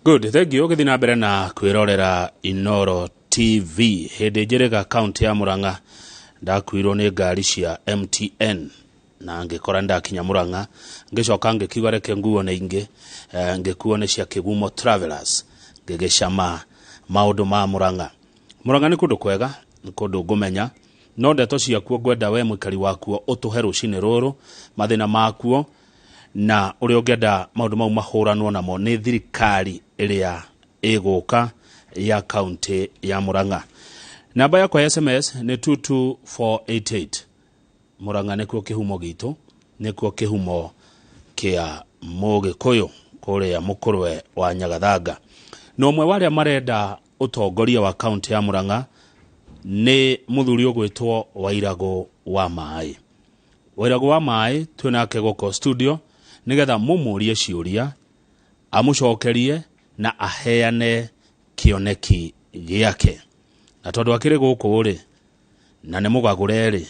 Good, thank you. Githina mbere na kwirorera Inoro TV. Hende njirega account ya Murang'a ndakwirwo ni ngari cia MTN na ngikora ndakinya Murang'a ngicoka ngikiuga reke nguo na ingi ngikuo ni cia Kigumo Travelers ngigicama maundu ma Murang'a. Murang'a ni kundu kwega, ni kundu ngumenya, no ndeto ciakuo ngwenda we mwikari wakuo utuhe rucini ruru mathina makuo na uri ungenda maundu mau mahuranwo namo ni thirikari iria iguka ya county ya Murang'a. Namba yakwa ya SMS ni 22488. Murang'a nikuo kihumo gitu, nikuo kihumo kia Mugikuyu kuria mukurwe wa Nyagathanga. No mwe waria marenda utongoria wa county ya Murang'a ni muthuri ugwitwo Wairago wa Mai. Wairago wa Mai twinake goko studio nigetha mumurie ciuria amucokerie na aheane kioneki giake. Na tondu akiri guku ri na ni mugagure ri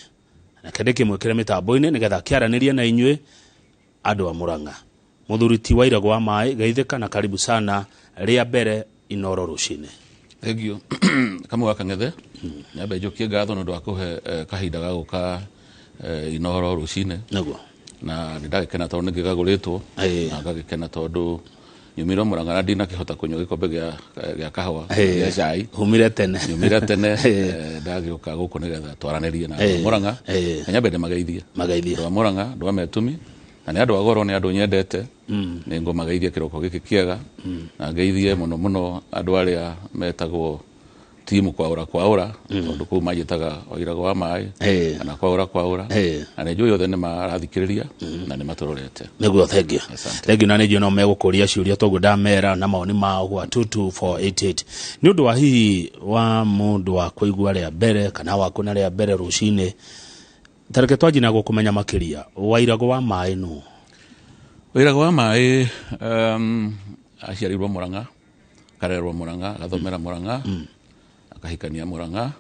na kende kimwikire mitambo-ini nigetha kiaranirie na inywe andu a Murang'a. Muthuri ti Wairago wa Mai, geithika na karibu sana ria mbere Inoro rucini. Thank you. Kamu wakangethe nyabe jokie gatho no ndwakuhe kahinda ga guka Inoro rucini Naguo na ndagikena tondu ngigaguritwo na ngagikena tondu nyumira Murang'a na ndina kihota kunywa gikombe gia kahwa gia cai humire tene ndagiuka guku nigetha twaranirie na Murang'a nyabe magaithie ndo Murang'a ndo metumi na ni andu agoro ni andu nyendete ni ngomageithia kiroko giki kiega na ngeithie muno andu aria metagwo timu kwa ura tondu ku majitaga Wairago wa Mai na kwa ura na ni njui othe ni marathikiriria na ni maturorete niguo. Thank you na nijio no megukuria ciuria togu ndamera na maoni mao gwa 22488 ni undu wa hihi wa mundu wa kuigua ria mbere kana wa kuna ria mbere rucini tareke twajina gukumenya makiria Wairago wa Mai no. Wairago wa Mai aciarirwo Murang'a, karerwo Murang'a, gathomera Murang'a, akahikania Murang'a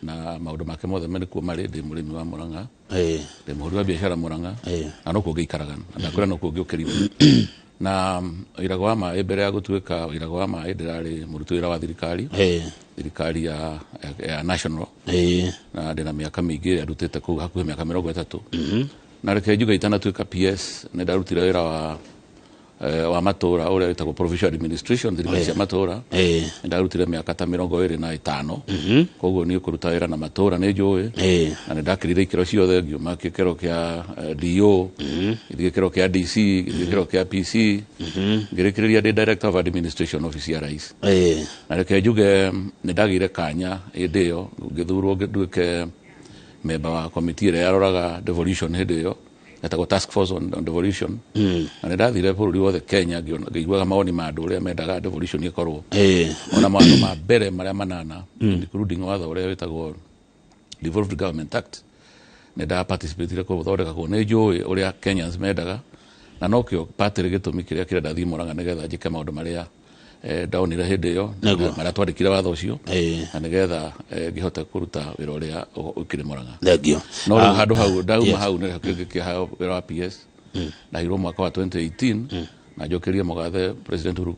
na maundu make mothe menikuo mari ndi murimi wa Murang'a ndi muhuri wa biashara Murang'a na no kugiikaraga na kura no kugiukiriwa na Wairago wa Mai mbere ya gutuika Wairago wa Mai ndirari murutu wira wa thirikari ya national na ndina miaka mingi ndutite ku hakuhe miaka 30 na reke njuga itanatuika PS ne ndarutire wira wa matura uria witagwo provincial administration thirikari cia matura ndarutire miaka ta 25 koguo ni kuruta wira na matura ni njui na ndakirire ikiro ciothe ngiuma gikero kia DO gikero kia DC gikero kia PC ngirikiriria ndi director of administration office ya rais na reke njuge ni ndagire kanya indio ngithurwo nduike member wa committee ya roraga devolution hidio etagwo task force on devolution na ndathire bururi wothe Kenya ngiguaga maoni ma andu uria mendaga devolution ikorwo ona maano ma mbere maria manana including watho uria witagwo Devolved Government Act nda participate ko thondeka ko ne njui uria Kenyans mendaga na nokio party gitumi kiria kirenda thi Murang'a nigetha njike maundu maria ndaonire hindi iyo maria twandikire watho ucio na nigetha ngihota kuruta wira uria ukiri Murang'a. Thank you. No handu hau ndauma hau ni hakikia wira wa PS na hiro mwaka wa 2018 na njokerie mugathe President Uhuru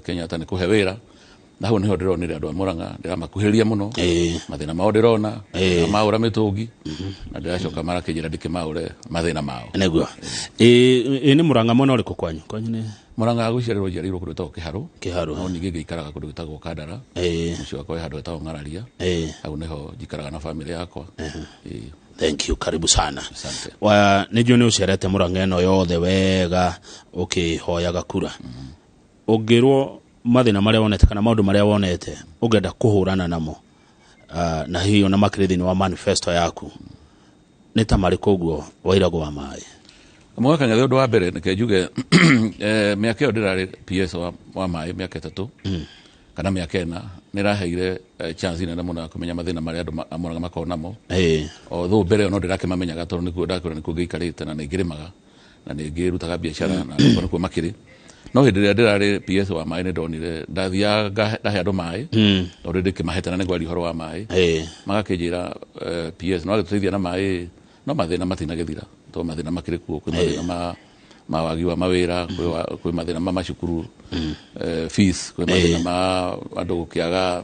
Kenyatta ni kuhe wira na hau niho ndironire andu a Murang'a ndiramakuhiria muno mathina mao ndirona na maura mitungi na ndiracoka marakijira ndike maure mathina mao niguo. Ni Murang'a mona uriku kwanyu ni Murang'a guciarirwo njiarirwo kundu gwitagwo Kiharu no ningi ngiikaraga kundu gwitagwo Kandara mucio wakwa handu gwitagwo Ng'araria hau niho njikaraga na family yakwa. Thank you, karibu sana. Asante. Wa nijio ni ucerete Murang'a eno yothe wega ukihoyaga kura ugirwo mathina maria wonete kana maundu maria wonete ugenda kuhurana namo na hiyo na makirithini wa manifesto yaku ni tamari koguo Wairago wa Mai mwaka ngathe undu wa mbere nike njuge miaka iyo ndirari PS wa Mai miaka 3 kana miaka 4 niraheire chance nene muno kumenya mathina maria andu a Murang'a makonamo although mbere no ndirakimamenyaga tondu nikuo ndakura nikuo ngiikarite na ningirimaga na ningirutaga biashara na nikuo makiri no hindi ria ndirari PS wa Mai ni ndonire ndathiaga ndahe andu Mai tondu ndikimaheta na ngwari horo wa Mai magakijira PS no agituteithia na Mai no mathina matinagithira to mathina makiri kuo kwi mathina mawagi wa mawira kwi mathina ma macukuru fees kwi mathina ma andu gukiaga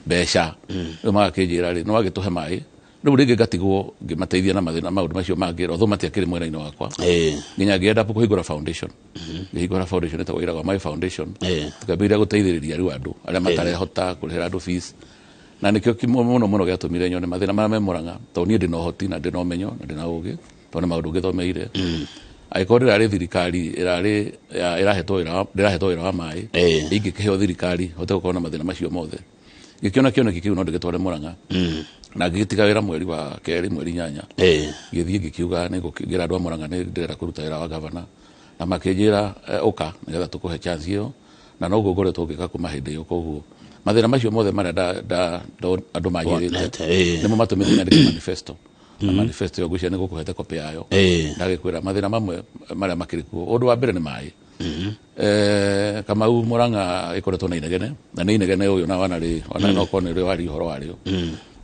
mbeca riu magakinjira ri no agituhe mai riu ringi ngatigwo ngimateithia na mathina maundu macio mangi otho matiakiri mwena-ini wakwa nginya ngienda kuhingura foundation ngihingura foundation etagwo Iragwa My Foundation tukambĩrĩria guteithĩrĩria riu andu aria matarehota kurĩhĩra andu fees na nikio muno giatumire nyone mathina maria me Murang'a to nie ndina uhoti na ndina umenyo na ndina ugi to ni maundu ngithomeire aikorwo ndirarĩ thirikari irahetwo wĩra wa maĩ ingĩkĩheo thirikari hote gũkorwo na mathĩna macio mothe ngĩkĩona kĩoneki kĩu no ndĩgĩtware Murang'a na ngĩgĩtiga wĩra mweri wa kerĩ mweri 8 ngĩthiĩ ngĩkiuga ngĩra andũ a Murang'a nĩ ndĩrenda kũruta wĩra wa gavana na makĩnjĩra ũka nĩgetha tũkũhe chance ĩyo na noguo ngoretwo ngĩka kuma hĩndĩ ĩyo koguo mathĩna macio mothe marĩa andũ manjĩrĩte nĩmo matũmĩte nyandĩke manifesto na manifesto yo ngwĩciria nĩ gũkũhete kopi yayo ndagĩkwĩra mathĩna mamwe marĩa makĩrĩ kuo ũndũ wa mbere nĩ maĩ Kamau Murang'a ĩkoretwo na inegene na nĩ inegene ũyũ na wana no korwo nĩ wari ũhoro warĩo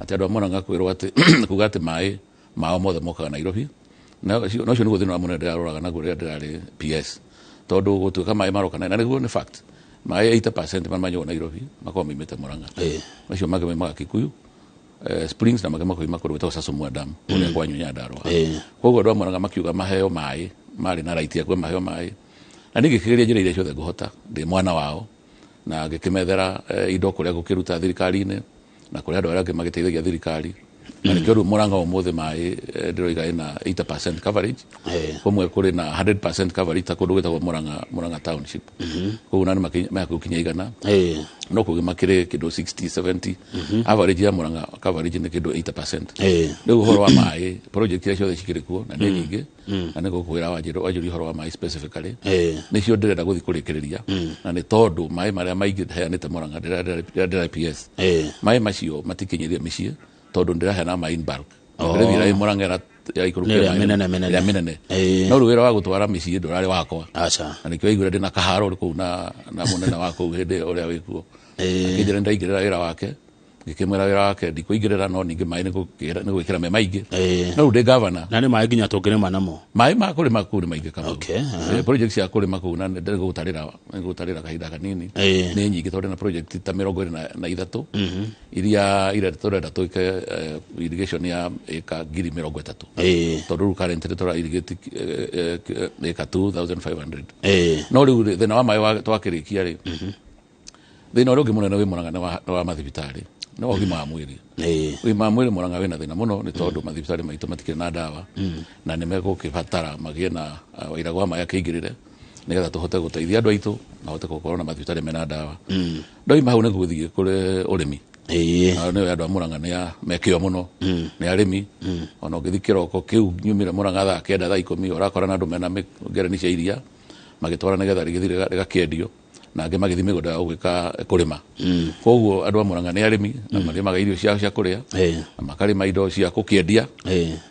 atĩ andũ a Murang'a kwĩrwo atĩ kuga atĩ maĩ mao mothe mokaga Nairobi no ũcio nĩguo thĩna wa mũnene ndĩraroraga naguo rĩrĩa ndĩrarĩ PS tondũ gũtuĩka maĩ maroka na nĩguo nĩ fact maĩ 80% marĩa manyuo Nairobi makoragwo moimĩte Murang'a macio mangĩ moimaga Kikuyu Springs na mangĩ makoima kũndũ gwĩtagwo Sasomua Dam kũrĩa kwanyu Nyandarua koguo andũ a Murang'a makiuga maheo maĩ marĩ na right ya kuoya maheo maĩ na niĩ ngĩkĩgeria njĩra iria ciothe ngũhota ndĩ mwana wao na ngĩkĩmethera indo kũrĩa gũkĩruta thirikari-inĩ na kũrĩa andũ arĩa angĩ magĩteithagia thirikari na nĩkĩo rĩu Murang'a ũmũthĩ maĩ ndĩroiga ĩna 80% coverage kũmwe kũrĩ na 100% coverage ta kũndũ gwĩtagwo Murang'a Township koguo na nĩ makinya 100 no kũgĩ makĩrĩ kĩndũ 60-70 average ya Murang'a coverage nĩ kĩndũ 80% rĩu ũhoro wa maĩ project iria ciothe cikĩrĩ kuo na nĩ nyingĩ na nĩ gũkwĩra wanjĩrĩ ũhoro wa maĩ specifically nĩcio ndĩrenda gũthiĩ kũrĩkĩrĩria na nĩ tondũ maĩ marĩa maingĩ heanĩte Murang'a ndĩrenda PS maĩ macio matikinyĩrie mĩciĩ tondũ ndĩraheana maĩ in bulk ndĩrĩthira Murang'a ya ikũrũkia ya mĩnene no rĩu wĩra wa gũtwara mĩciĩ ndũrarĩ wakwa na nĩkĩo aigũra ndĩna kaharo kũu na mũnene wa kũu hĩndĩ ũrĩa wĩkuo akĩnjĩra ndaingĩrĩra wĩra wake ngĩkĩmwĩra wĩra wake ndikũingĩrĩra no ningĩ maĩ nĩ gwĩkĩra me maingĩ no rĩu ndĩ gavana na nĩ maĩ nginya tũngĩrĩma namo maĩ ma kũrĩma kũu nĩ maingĩ kama project cia kũrĩma kũu na ndĩgũtarĩra kahinda kanini nĩ nyingĩ tondũ na project ta 23 iria tũrenda twĩke irrigation ya ĩka 30,000 tondũ rĩu currently tũra irrigate ĩka 2,500 no rĩu thĩna wa maĩ twakĩrĩkia rĩ thĩna ũrĩa ũngĩ mũnene wĩ Murang'a nĩ wa mathibitarĩ nĩ wa ũgima wa mwĩrĩ ũgima wa mwĩrĩ Murang'a wĩna thĩna mũno nĩ tondũ mathibitarĩ maitũ matikĩrĩ na ndawa na nĩ megũkĩbatara magĩe na Iragwa maĩ akĩingĩrĩre nĩgetha tũhote gũteithia andũ aitũ na hote gũkorwo na mathibitarĩ mena ndawa ndoima hau nĩ gũthiĩ kũrĩ ũrĩmi nĩ andũ a Murang'a nĩ mekĩo mũno nĩ arĩmi ona ũngĩthiĩ kĩroko kĩu nyumire Murang'a thaa 9 thaa 10 ũrakora na andũ mena ngereni cia iria magĩtwara nĩgetha rĩgĩthiĩ rĩgakĩendio na angĩ magĩthiĩ mĩgũnda ya gwĩka kũrĩma koguo andũ a Murang'a nĩ arĩmi na marĩmaga irio ciao cia kũrĩa na makarĩma indo cia gũkĩendia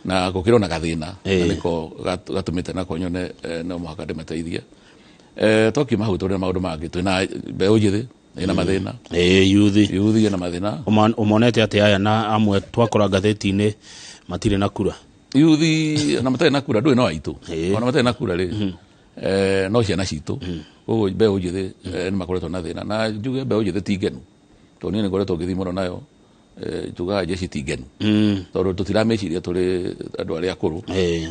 na gũkĩrwo na gathĩna na nĩko gatũmĩte nako nyone no mũhaka ndĩmateithie twakiuma hau tũrĩ na maũndũ mangĩ twĩna mbeũ njĩthĩ ĩna mathĩna yuthi ĩna mathĩna ũmonete atĩ aya na amwe twakora ngathĩti-inĩ matirĩ na kura yuthi na matarĩ na kura ndũĩ no aitũ ona matarĩ na kura rĩ no ciana citũ koguo mbeũ njĩthĩ nĩ makoretwo na thĩna na njuge mbeũ njĩthĩ ti ngenu tondũ niĩ nĩ ngoretwo ngĩthiĩ mũno nayo tugaga njeci ti ngenu tondũ tũtirameciria tũrĩ andũ arĩa akũrũ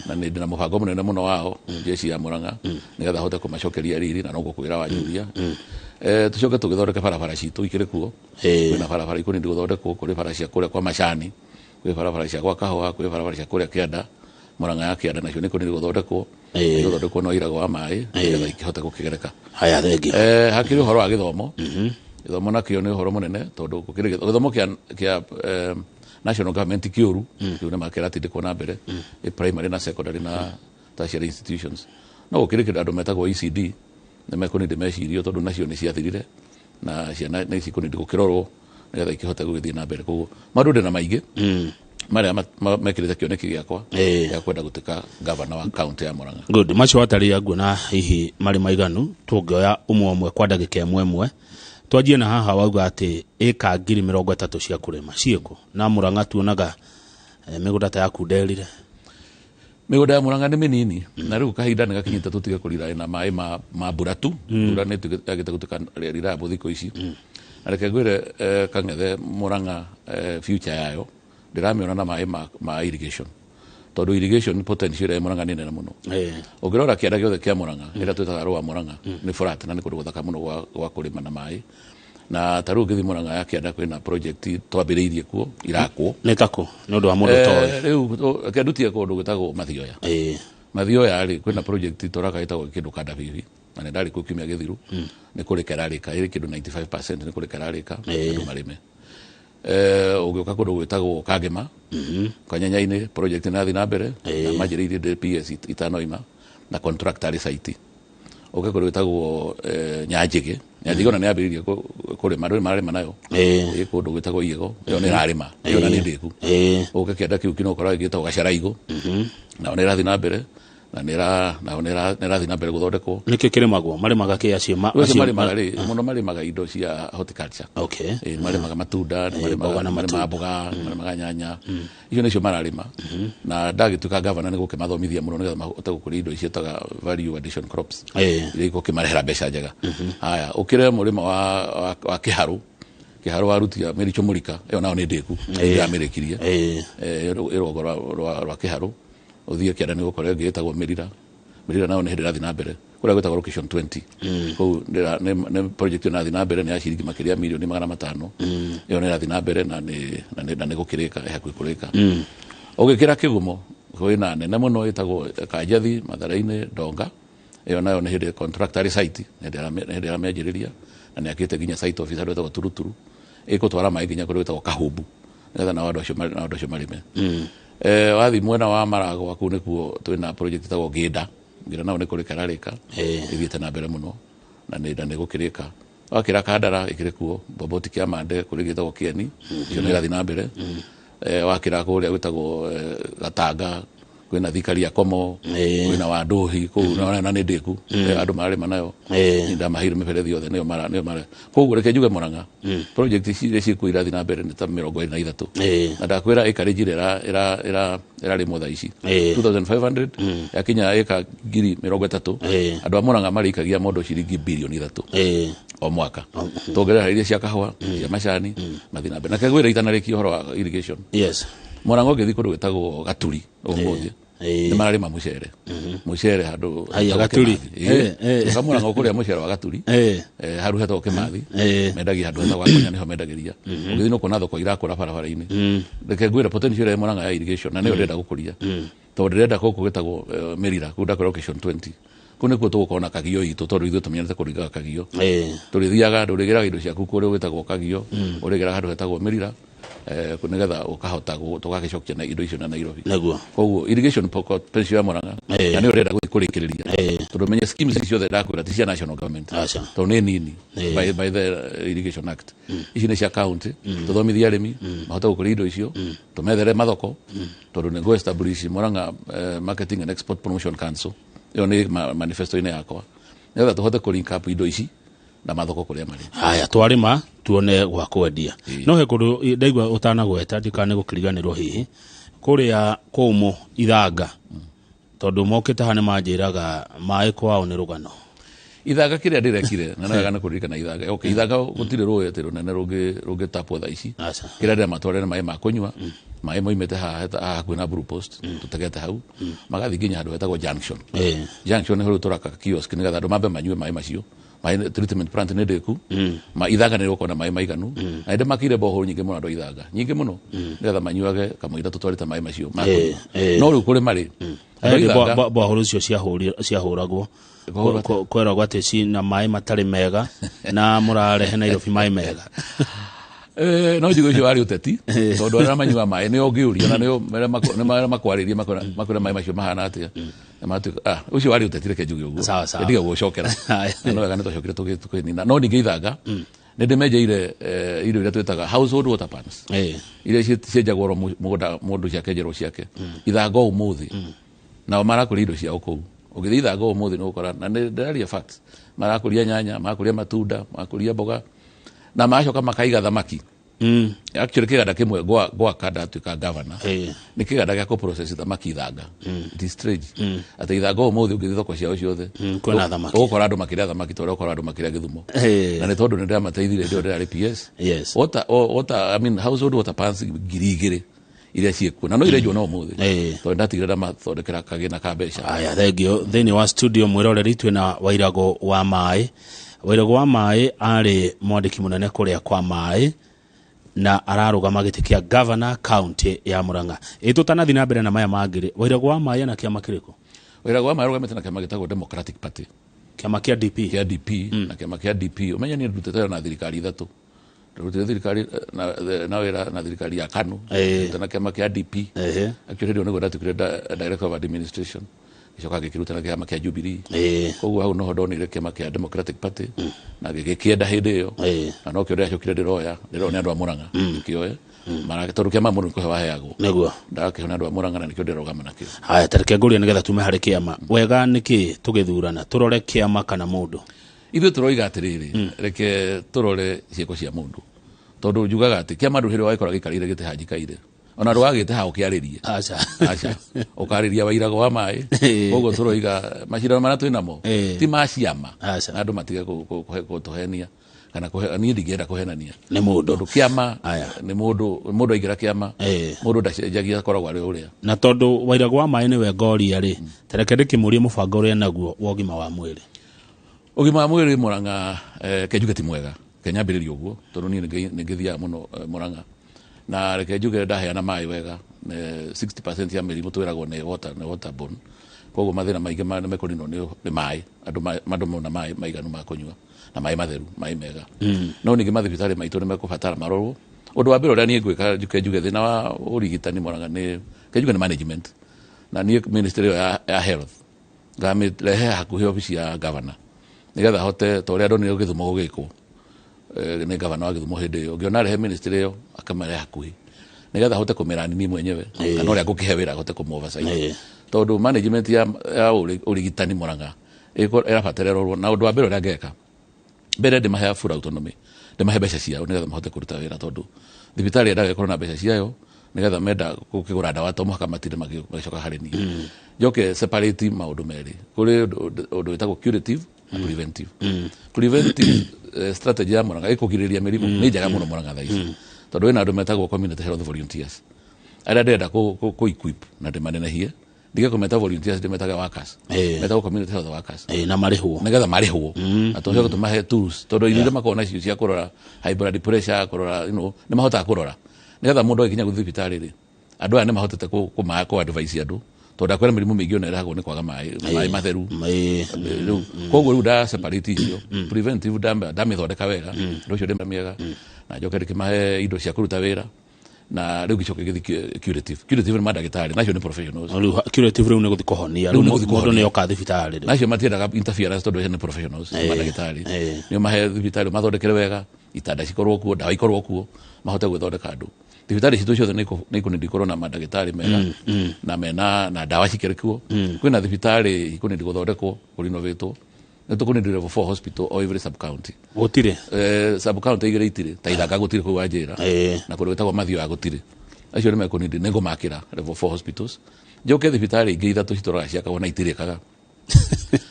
na nĩ ndĩna mũbango mũnene mũno wao njeci ya Murang'a nĩgetha hote kũmacokeria riri na noguo kwĩra wanjũria tũcoke tũgĩthondeke barabara citũ ikĩrĩ kuo kwĩna barabara ikũni gũthondekwo kũrĩ bara cia kũrĩa kwa Macani kwĩ barabara cia gwa Kahũa kwĩ barabara cia kũrĩa Kĩanda Murang'a ya Kĩanda nacio nĩ kũrĩ gũthondekwo no Iragwa wa maĩ nĩgetha ikĩhote gũkĩgereka haya thengi hakĩrĩ ũhoro wa gĩthomo gĩthomo nakĩo nĩ ũhoro mũnene tondũ gĩthomo kĩa national government kĩũru kĩu nĩ makĩratindĩkwo na mbere primary na secondary na tertiary institutions no gũkĩrĩ kĩndũ andũ metagwo ECD nĩ mekũnindi mecirio tondũ nacio nĩ ciathirire na ciana nĩ cikũnindi gũkĩrorwo nĩgetha ikĩhote gũgĩthiĩ na mbere koguo maũndũ ndĩ na maingĩ marĩa mekĩrĩte kĩoneki gĩakwa gĩa kwenda gũtuĩka gavana wa kaunti ya Murang'a. Good, macio wataria nguona hihi marĩ maiganu tũngĩoya ũmwe kwa ndagĩka ĩmwe twanjie na haha wauga atĩ ĩka 30,000 cia kũrĩma ciĩkũ na Murang'a tuonaga mĩgũnda ta yaku nderire migunda ya Murang'a nĩ mĩnini na rĩu kahinda nĩ gakinyĩte tũtige kũrira na maĩ ma mbura tu mbura nĩ tũgĩte gũtuĩka rĩrabo thikũ ici na reke ngwĩre Kang'ethe Murang'a future yayo ndĩramĩona na maĩ ma irrigation tondũ irrigation potential ya Murang'a nĩ nene mũno ũngĩrora kĩanda gĩothe kĩa Murang'a ĩrĩa twĩtaga rũa Murang'a nĩ flat na nĩ kũndũ gũthaka mũno gwa kũrĩma na maĩ na tarũ ngĩthi Murang'a ya kĩanda kwĩna project twambĩrĩirie kuo irakwo nĩ takũ nĩ ũndũ wa mũndũ toĩ rĩu kĩandutia kũndũ gwĩtagwo Mathioya Mathioya rĩ kwĩna project tũraka ĩtagwo kĩndũ kanda bibi na nĩ ndarĩ kiumia gĩthiru nĩ kũrĩka ĩrarĩka ĩrĩ kĩndũ 95% nĩ kũrĩka ĩrarĩka andũ marĩme ũgĩũka kũndũ gwĩtagwo Kangema Kanyanya-inĩ project nĩ na mbere na manjĩrĩirie DPS itanoima na contractor site ũgĩũka kũndũ gwĩtagwo Nyanjĩgĩ ona nĩ ambĩrĩirie kũrĩma andũ mararĩma nayo kũndũ gwĩtagwo Igego ĩyo nĩ ĩrarĩma ĩyo na nĩ ndĩku ũgĩũka kĩanda kĩu kĩnokora gĩtagwo Gacaraigũ nao nĩ ĩrathiĩ na mbere na nĩ ĩrathiĩ na mbere gũthondekwo nĩkĩ kĩrĩmagwo marĩmaga kĩ acio marĩmaga rĩ mũno marĩmaga indo cia horticulture marĩmaga matunda marĩmaga mboga marĩmaga nyanya icio nĩcio mararĩma na ndagĩtuĩka gavana nĩ gũkĩmathomithia mũno nĩgetha mahote gũkũria indo ciĩtaga value addition crops iria igũkĩmarehera mbeca njega haya ũkĩre mũrĩma wa Kĩharũ warutia Mericho Mũrika ĩyo nao nĩ ndĩku ĩramĩrĩkirie rũgongo rwa Kĩharũ ũthiĩ kĩanda nĩ gũkorwo gĩtagwo Merira nao nĩ hĩndĩ ĩrathiĩ na mbere kũrĩa gwĩtagwo Location 20 kũu nĩ project ĩrathiĩ na mbere nĩ ya ciringi makĩria mirioni 500 ĩyo nĩ ĩrathiĩ na mbere na nĩ gũkĩrĩka hakuhĩ kũrĩka ũgĩkĩra Kĩgumo kwĩna nene mũno ĩtagwo Kanjathi Mathare-inĩ Ndonga ĩyo nayo nĩ hĩndĩ contractor site hĩndĩ ĩramĩanjĩrĩria na nĩ akĩte nginya site office handũ ĩtagwo Turuturu ĩgũtwara maĩ nginya kũrĩa gwĩtagwo Kahumbu nĩgetha nao andũ acio marĩme wathi mwena wa Maragwa kũu nĩkuo twĩna project ĩtagwo Gĩnda nao nĩ kũrĩka ĩrarĩka ĩthiĩte na mbere mũno na nĩ gũkĩrĩka wakĩra Kandara ĩkĩrĩ kuo Boboti Kĩamande kũrĩ gĩtagwo Kĩeni icio nĩ ĩrathiĩ na mbere wakĩra kũrĩa gwĩtagwo Gatanga kwĩna Thikaria Komo kwĩna Wandũhi kũu na nĩ ndĩku andũ mararĩma nayo ndamaheire mĩberethi yothe nĩyo mara kũguo reke njuge Murang'a project iria ciĩkuo irathiĩ na mbere nĩ ta 23 na ndakwĩra ĩkarĩ njĩra ĩrarĩmwo thaa ici 2500 yakinya ĩka 30,000 andũ a Murang'a marĩikagia mondo ciringi bilioni 3 o mwaka tuongerera iria cia kahũa cia macani mathiĩ na mbere na kegwĩra itanarĩkia ũhoro wa irrigation Murang'a ũngĩthiĩ kũndũ gwĩtagwo Gaturi ũmũthĩ nĩ mararĩma mũcere handũ Gaturi Murang'a ũkũrĩa mũcere wa Gaturi handũ hetagwo Kĩmathi mendagia handũ hetagwo Gakonya nĩho mendagĩria ũgĩthiĩ no kuona thoko irakũra barabara-inĩ reke ngwĩre potential ya Murang'a ya irrigation na nĩyo ndĩrenda gũkũria tondũ ndĩrenda gũkũ gwĩtagwo Merira kũu ndakwĩra Location 20 kũu nĩkuo tũgũkorwo na Kagio itũ tondũ ithuĩ tũmenyerete kũringaga Kagio tũrĩthiaga ndũrĩgĩraga indo ciaku kũrĩa gwĩtagwo Kagio ũrĩgĩraga handũ hetagwo Merira nĩgetha ũkahota tũgagĩcokia na indo icio na Nairobi koguo irrigation potential ya Murang'a na nĩyo ndĩrenda gũthiĩ kũrĩkĩrĩria tondũ menye schemes ici ciothe ndakwĩra ti cia national government tondũ nĩ nini by the Irrigation Act ici nĩ cia county tũthomithie arĩmi mahote gũkũria indo icio tũmethere mathoko tondũ nĩ go-establish Murang'a Marketing and Export Promotion Council ĩyo nĩ manifesto-inĩ yakwa nĩgetha tũhote kũ-link up indo ici na mathoko kũrĩa marĩ haya twarĩma tuone gwa kwendia no he kũndũ ndaigua ũtanagweta ndikane gũkĩriganĩrwo hihi kũrĩa kũmũ Ithanga tondũ mokĩte hane manjĩraga maĩ kwao nĩ rũgano Ithanga kĩrĩa ndĩrekire na nagana kũririkana Ithanga Ithanga gũtirĩ rũĩ atĩ rũnene rũngĩtapwo thaa ici kĩrĩa ndĩra matwarĩre maĩ ma kũnyua maĩ moimĩte hakuhĩ na Blue Post tũtegete hau magathiĩ nginya handũ hetagwo Junction nĩ hũrũ tũraka kiosk nĩgetha andũ mambe manyue maĩ macio maĩ treatment plant nĩ ndĩku Ithanga nĩ gũkorwo na maĩ maiganu na ndĩ makire borehole nyingĩ mũno andũ Ithanga nyingĩ mũno nĩgetha manyuage kamũira tũtwarĩte maĩ macio no rĩu kũrĩ marĩ borehole icio ciahũragwo kweragwo atĩ cina maĩ matarĩ mega na mũrarehe Nairobi maĩ mega no njigo icio warĩ ũteti tondũ arĩa manyua maĩ nĩo ngĩũria na nĩo makwarĩria makwĩra maĩ macio mahana atĩa ũcio warĩ ũteti reke njuge ũguo ndiga gũcokera no wega nĩtwacokire tũkĩnina no ningĩ Ithanga nĩ ndĩmenjeire indo iria twĩtaga household water pans iria cienjagwo mũgũnda mũndũ ciakenjerwo ciake Ithanga ũmũthĩ nao marakũria indo ciao kũu ũgĩthiĩ Ithanga ũmũthĩ nĩ gũkora na nĩ ndĩraria facts marakũria nyanya marakũria matunda marakũria mboga na macoka makaiga thamaki actually kiganda kimwe gwa kada tuka governor ni kiganda gya ko process thamaki ithanga it is strange ati ithanga umuthi ungithi thoko ciao ciothe kwena thamaki ukora andu makiria thamaki tore ukora andu makiria Githumo na ni tondu ni ndamateithire ndio ndari PS I mean household water pans ngiri iria ciekuo na no irejo no umuthi tondu ndatigire ndamathondekera kagina ka mbeca aya thengio thini wa studio mwiroreri twina Wairago wa Mai. Wairago wa Mai ari mwandiki munene kuria kwa Mai na ararugama giti kia governor county ya Murang'a. Tutanathi na mbere na maya mangiri. Wairago wa Mai na kiama kiriko? Wairago wa Mai arugamite na kiama gitagwo Democratic Party. Kiama kia DP? Kia DP na kiama kia DP. Umenya ni ndutete na thirikari ithatu. Ndutete thirikari na wera na thirikari ya KANU. Na kiama kia DP. Actually ndio nego ndatukire director of administration. Icoka gikiruta na kiama kia Jubilee. Koguo hau no ndonire kiama kia Democratic Party na gikienda hindi iyo. Na no kio ndacokire ndiroya ndirone andu a Murang'a kioe. Mara tondu kiama mundu ko waheagwo. Neguo. Ndakihona andu a Murang'a na nikio ndirogama nakio. Haya tareke nguria nigetha tume hari kiama. Wega niki tugithurana turore kiama kana mundu. Ithu turoiga atiriri reke turore cieko cia mundu. Tondu njugaga ati kiama ndu hiro waikora gikarire gite hanjikaire. Ona rwagite ha ukiaririe acha ukariria Wairago wa Mai koguo turoiga mashira mana twinamo ti maciama na andu matige kutohenia kana ni ndigenda kuhenania ni mundu kiama ni mundu aigira kiama mundu ndacenjagia koragwo ari uria na tondu Wairago wa Mai ni we ngori ari tereke ndikimurie mubango uria naguo wa ugima wa mwiri Murang'a kejuge ti mwega kenyambiririo uguo tondu ni ngithia muno Murang'a na reke njuge ndaheana mai wega 60% ya mirimu twiragwo ni waterborne koguo mathina maingi mekorino ni mai andu na mai maiganu ma kunyua na mai matheru mai mega no ningi mathibitari maitu ni mekubatara marorwo undu wa mbere uria ni ngwika njuge thina wa urigitani Murang'a ni njuge ni management na ni ministry ya health ngamirehe hakuhi ofisi ya governor nigetha hote to uria ndonire Githumo gugikwo ni governor wa Githumo hindi iyo ngiona rehe ministry iyo akamare hakuhi nigetha hote kumirani ni mwenyewe kana uria ngukihe wira hote kumoversight tondu management ya urigitani Murang'a irabatererwo na undu wa mbere uria ngeka mbere ndi mahe full autonomy ndi mahe mbeca ciao nigetha mahote kuruta wira tondu thibitari enda gikoro na mbeca ciao nigetha menda kukigura ndawa to muhaka matire magicoka hari ni njoke separate maundu meri kuri undu witagwo curative na preventive preventive strategy ya Murang'a ikugiriria mirimu ni njaga muno Murang'a thaici tondu wina andu metagwo community health volunteers aria ndenda ku equip na ndimanenehie ndige kumeta volunteers ndimetaga workers metagwo community health workers na marihwo nigetha marihwo na tucoke tumahe tools tondu irio makona cio cia kurora high blood pressure kurora ni mahota kurora nigetha mundu akinya guthibitari ri andu aya ni mahotete ku advise andu tondu akwera mirimu mingi ona iragwo ni kwaga mai matheru koguo riu nda separate icio preventive ndamithondeka wega nducio ndimiega na njoke ndikimahe indo cia kuruta wira na riu gicoke githi curative ni madagitari nacio ni professionals curative riu ni guthi kuhonia riu mundu ni yoka thibitari ri nacio matiendaga interference tondu ni professionals madagitari ni mahe thibitari mathondekere wega itanda cikorwo kuo ndawa ikorwo kuo mahote gwithondeka andu thibitari citu ciothe ni kunindi korwo na madagitari mega na mena na ndawa cikirikuo kwina thibitari ikunindi guthondekwo kurinovatwo nitukunindi level 4 hospital o every sub county gutire sub county igire itire ta ithanga gutire ku wanjira na kundu witagwo mathio ya gutire acio ni mekunindi nego makira level 4 hospitals njoke thibitari ingi ithatu citoraga ciakagwo na itirikaga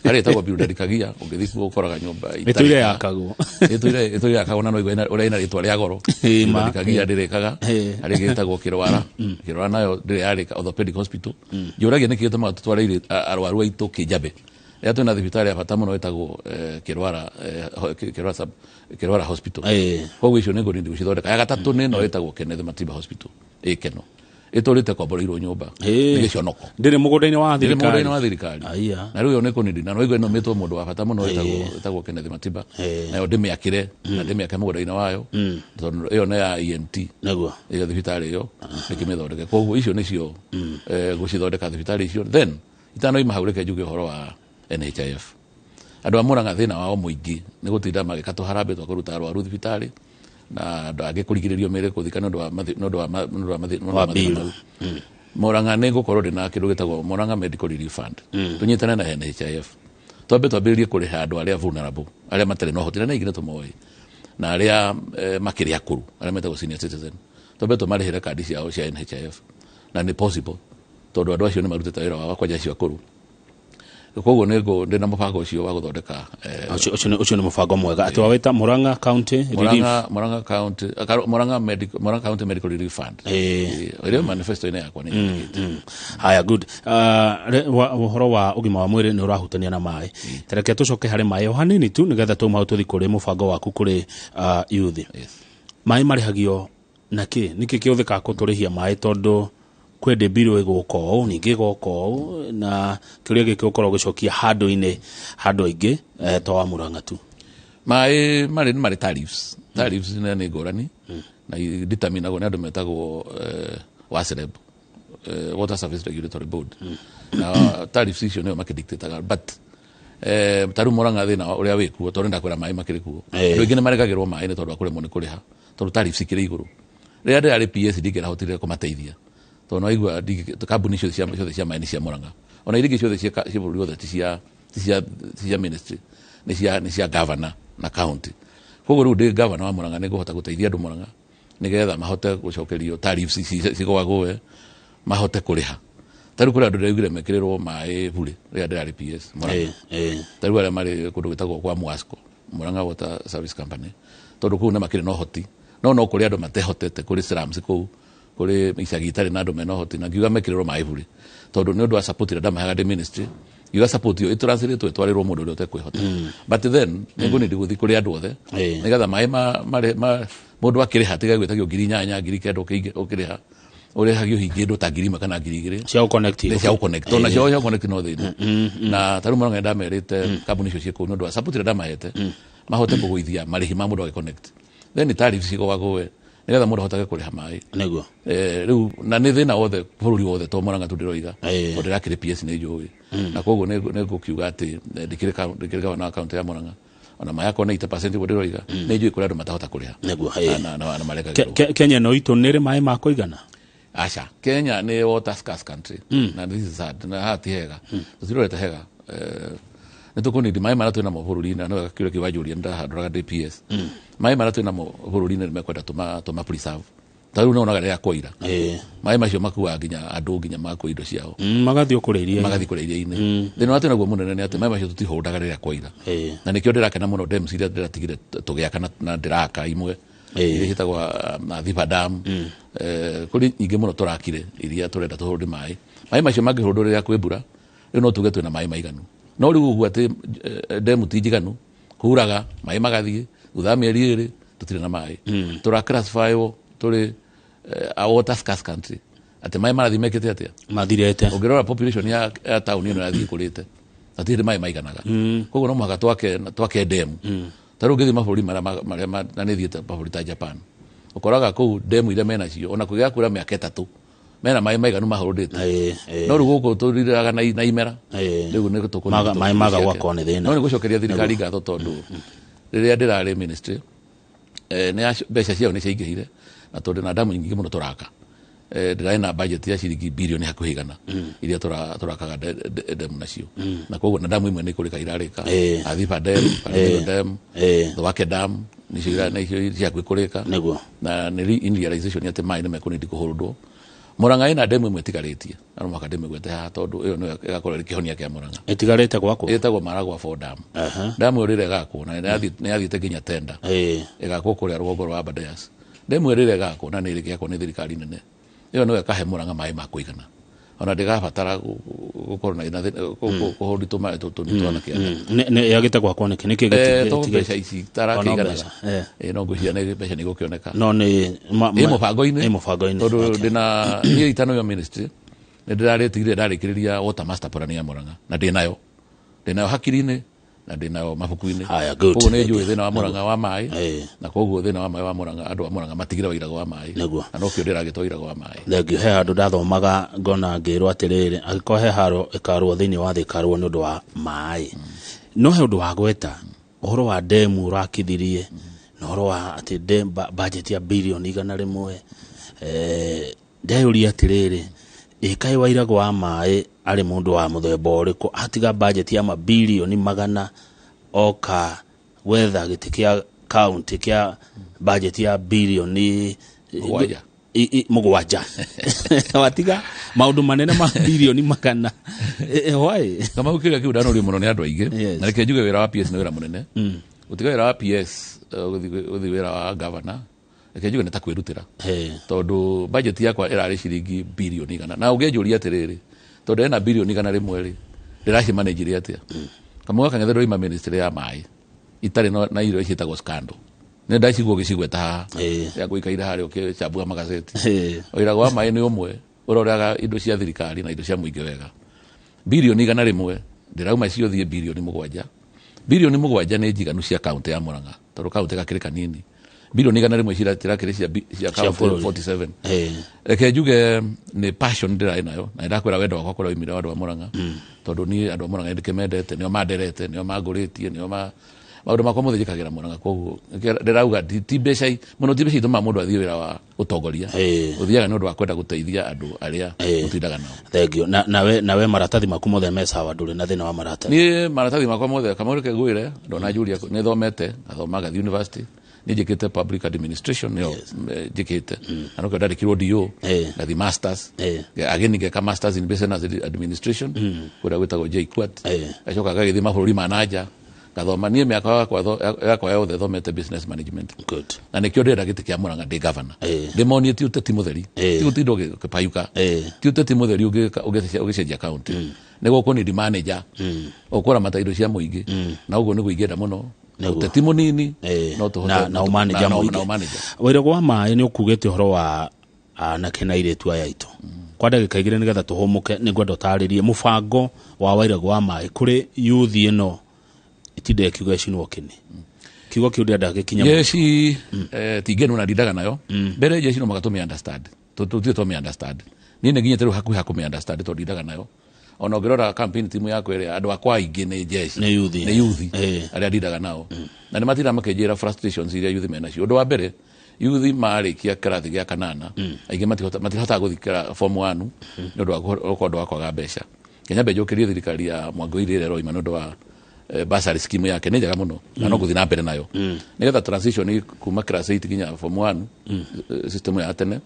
ari etagwo biudadikagia ungithi ku ukoraga nyumba itire yakagwo itire yakagwo na no igwe uria ina ritwa ria goro biudadikagia ndirikaga ari gitagwo Kirwara nayo ndire yarika orthopedic hospital njuragia niki gituma tutwareire arwaru aitu Kijabe ya twina thibitari ya bata muno etagwo Kirwara hospital koguo icio nego ndi gucithondeka ya gatatu ni no etagwo Kenneth Matiba hospital Keno itorite kwamboreirwo nyumba ni cionoko ndire mugunda-ini wa thirikari na riu yo niko nindi na no igwe no metwo mundu wa bata muno etagwo Kenneth Matiba na yo ndimiakire na ndimiake mugunda-ini wayo tondu iyo na ya ENT naguo iyo thibitari iyo ikimithondeke koguo icio nicio gucithondeka thibitari icio then itano imahaureke njuge uhoro wa NHIF andu a Murang'a thina wao muingi ni gutinda magikatu harambe twa kuruta arwaru thibitari na andu angi kurigiririo mere kuthikana ndu wa Murang'a ni gukorwo ndina kindu gitagwo Murang'a Medical Relief Fund tunyitane na NHIF twambe twambiririe kuriha andu aria vulnerable aria matari no hotira na igire tumoi na aria makiri akuru aria metagwo senior citizen tobe to marihira kadi ciao cia NHIF na ni possible tondu andu acio ni marutite wira wao kwa jacio akuru koguo nego ndina mubango ucio wa guthondeka ucio ni mubango mwega ati wawita Murang'a County Relief Murang'a County Medical Relief Fund ile manifesto ine yakwa ni haya good uhoro wa ugima wa mwiri ni urahutania na mai tereke tucoke hari mai hanini tu nigetha tuma tuthi kuri mubango waku kuri youth mai marihagio naki niki kiuthika kuturihia mai tondu kwende biro iguko ningi goko na kiria gikokoro gicokia handu ingi to wa Murang'a tu mai mari tariffs ni ngorani na determinagwo ni andu metagwo WASREB Water Service Regulatory Board na tariffs icio nio makidictateaga but taru Murang'a thina uria wikuo tondu ndakwira mai makiri kuo andu ingi ni maregagirwo mai ni tondu akuremwo ni kuriha tondu tariffs ikiri iguru ria ndari PS ndingera hotire kumateithia to no igwa kambuni icio cia mai ni cia Murang'a ona irigi icio cia bũrũri wothe cia ministry ni cia governor na county koguo riu ndi governor wa Murang'a ni guhota guteithia andu Murang'a nigetha mahote gucokerio tariffs cigwagwe mahote kuriha taru kuri andu ndegire mekirirwo mai bure ria ndari PS Murang'a taru aria mari kundu gitagwo kwa Mwasco Murang'a Water Service Company tondu kuu na makiri no hoti no kuri andu matehotete kuri slums kuu kuri icagi itari na andu mena hoti na ngiuga mekirirwo mai bure tondu ni undu wa support ira ndamahaga de ministry iga support yo itranslate twarirwo mundu uria utekwihota but then ningu ni ndiguthi kuri andu othe nigetha mai mundu akiriha tiga gwitagio 8,000 9,000 ukiriha urihagio hingi ndu ta 1,000 kana 2,000 cia connect ona cia connect no thina na taru Murang'a ndamerite kambuni icio ciku ndu wa support ira ndamahete mahote kuguithia marihi ma mundu wa connect then tariffs igwagwe nigetha mundu ahotage kuriha mai niguo riu na ni thina wothe bururi wothe to Murang'a tu ndiroiga tondu rakire PS ni njui na koguo ni gukiuga ati ndikirika na account ya Murang'a ona mai yako 80% ndiroiga ni njui kuri andu matahota kuriha niguo na mareka Kenya no itu nire mai makoigana acha Kenya ni water scarce country na this is sad na hati hega tutirorete hega nitukuni di mai maratu na mabũrũri na no kile kiwajuria ndahanduraga DPS mai maratu na mabũrũri na mekwenda tuma preserve taru no naga ya koira mai macio makuwa nginya andu nginya makwa indo ciao magathio kureiria ine thina watu naguo munene ni ati mai macio tutihundaga riria koira na nikio ndirakena muno dams iria ndiratigire tugiaka na ndiraka imwe iria hitagwa na Thiba Dam kuri nyingi muno turakire iria turenda tuhunde mai macio mangihundurira kwi mbura riu no tuge twina mai maiganu no riu ugu ati demu tijiganu kuraga mai magathie thutha mieri iri tutire na mai tura classify wo turi a water scarce country ati mai marathi mekete atia mathirete ongerora population ya town ino yathie kurite atire mai maiganaga koguo no mwaka twake demu taru ngithi mabũrũri maria na nĩ thiĩte mabũrũri ta Japan ukoraga kũu demu iria mena cio ona kũgĩa kura mĩaka 3 mena mai maiganu mahũrũndĩte no rĩu gũkũ tũriraga na imera rĩu nĩ tũkũona mai maga gwakwa nĩ thĩna no nĩ gũcokeria thirikari ngatho tondũ rĩrĩa ndĩrarĩ ministry nĩ mbeca ciao nĩ ciaingĩhire na tondũ na damu nyingĩ mũno tũraka ndĩrarĩ na budget ya ciringi bilioni hakuhĩ 100 iria tũrakaga demu nacio na koguo na damu imwe nĩ kũrĩka irarĩka Thiba Dam Thwake Dam nĩcio ciakuĩ kũrĩka na nĩ realization atĩ mai nĩ mekũnindi kũhũrũndwo Murang'a ina demu imwe ĩtigarĩtie na no mwaka demu gwete haha tondũ ĩyo nĩyo ĩgakorwo ĩkĩhonia kĩa Murang'a ĩtigarĩte gwakwo ĩtagwo Maragwa 4 Dam damu ĩrĩa ĩgakwo na nĩ yathiĩte nginya tender ĩgakwo kũrĩa rũgongo rwa Aberdares demu ĩrĩa ĩgakwo na nĩ ĩrĩkĩakwo nĩ thirikari nene iyo no ikahe Murang'a mai ma kuigana ona ndigabatara gukorwo na kuhũnditwo mai tũtwana kĩanda nĩ yagĩte gwakwo nĩ kĩgĩtigĩte to mbeca ici tarakĩiganaga no ngwĩciria nĩ mbeca nĩ gũkĩoneka no nĩ mũbango-inĩ tondũ ndĩna niĩ itano ya ministry nĩ ndĩrarĩtigire ndarĩkĩrĩria water master plan ya Murang'a na ndĩnayo hakiri-inĩ na ndĩnayo mabuku-inĩ koguo nĩ njũĩ thĩna wa Murang'a wa mai na koguo thĩna wa mai wa Murang'a andũ a Murang'a matigire wairago wa mai na no kĩo ndĩragĩtwa wairago wa mai thengio he handũ ndathomaga ngona ngĩrwo atĩrĩrĩ angĩkorwo he haro ĩkarwo thĩinĩ wa thĩ ĩkarwo nĩ ũndũ wa mai no he ũndũ wa gweta ũhoro wa demu ũrakithirie na ũhoro wa atĩ budget ya bilioni 100 ndeyũria atĩrĩrĩ ĩkaĩ wairago wa mai arĩ mũndũ wa mũthemba ũrĩkũ atiga budget ya mabilioni 100 oka wetha gĩtĩ kĩa account kia budget ya bilioni mugwanja watiga maundu manene ma bilioni makana why kama ukira kiu dano ri muno ni andu aingi na reke njuge wira wa PS ni wira munene utiga wira wa PS uthi wira wa governor reke njuge nita kwirutira tondu budget yakwa irari ciringi bilioni igana na ungejuria atiriri tondu ena bilioni igana rimwe ri ndiraci manage ri atia kama kang'ethe ima ministry ya mai itari na iro icitagwo scandal ne ndacigwo gicigweta ya guikaira hari ukicambua magazeti oira gwa mai ni umwe uroraga indo cia thirikari na indo cia muingi wega bilioni igana rimwe ndirauma cio thie bilioni mugwanja ni njiganu cia account ya Murang'a tondu account gakiri kanini bilioni igana rimwe cirakiri cia account 47 reke njuge ni passion ndirai nayo na ndakwira wendo wakwa kura imira wandu wa Murang'a tondu ni andu wa Murang'a ndikimendete nio manderete nio manguritie nio maundu makwa mothe njikagira Murang'a koguo ndirauga ti mbeca muno ti mbeca ituma mundu athie wira wa utongoria uthiaga ni undu wa kwenda guteithia andu aria utindaga nao. Thank you. nawe maratathi maku mothe me sawa nduri na thina wa maratathi ni maratathi makwa mothe kama reke gwire ndona Julia ni thomete athomaga university ni jikite public administration nio jikite anoka ndandikirwo DO ngathi masters ageni ngeka masters in business administration kuria gwitagwo JKUAT acoka gagithi mabũrũri manaja gathoma nie miaka yakwa yothe thomete business management good na nikio ndenda giti kia Murang'a ndi governor ndimonie ti uteti mutheri ti utindo gipayuka ti uteti mutheri ugicenjia account nego ko ni manager okora mataido cia muingi na uguo ni guingenda muno uteti munini no tuhote na manager muingi wira gwa mai ni ukugete horo wa na kena ile tu ayaitu kwa ndagika igire nigetha tuhumuke ni ngwenda utaririe mubango wa wira gwa mai kuri youth ino itinde kiugo cinwo kini kiugo kiu ndia ndagikinya yesi tigenu na ndidaga nayo mbere je cino magato me understand to me understand ni ne ginye teru haku me understand to ndidaga nayo ona ngirora campaign timu yako ile andu akwa ingi ni jeshi ni youth aria ndidaga nao na ni matira makejera frustrations iria youth mena cio ndo wa mbere youth marikia kirathi gya kanana aingi matihota guthikira form 1 ndo ndo wakwaga mbeca Kenya bejokerie thirikari ya Mwangũire rero ima ndo wa basari scheme yake ni njega muno na no guthina mbere nayo nigetha transition kuma class 8 ginya form 1 system ya tene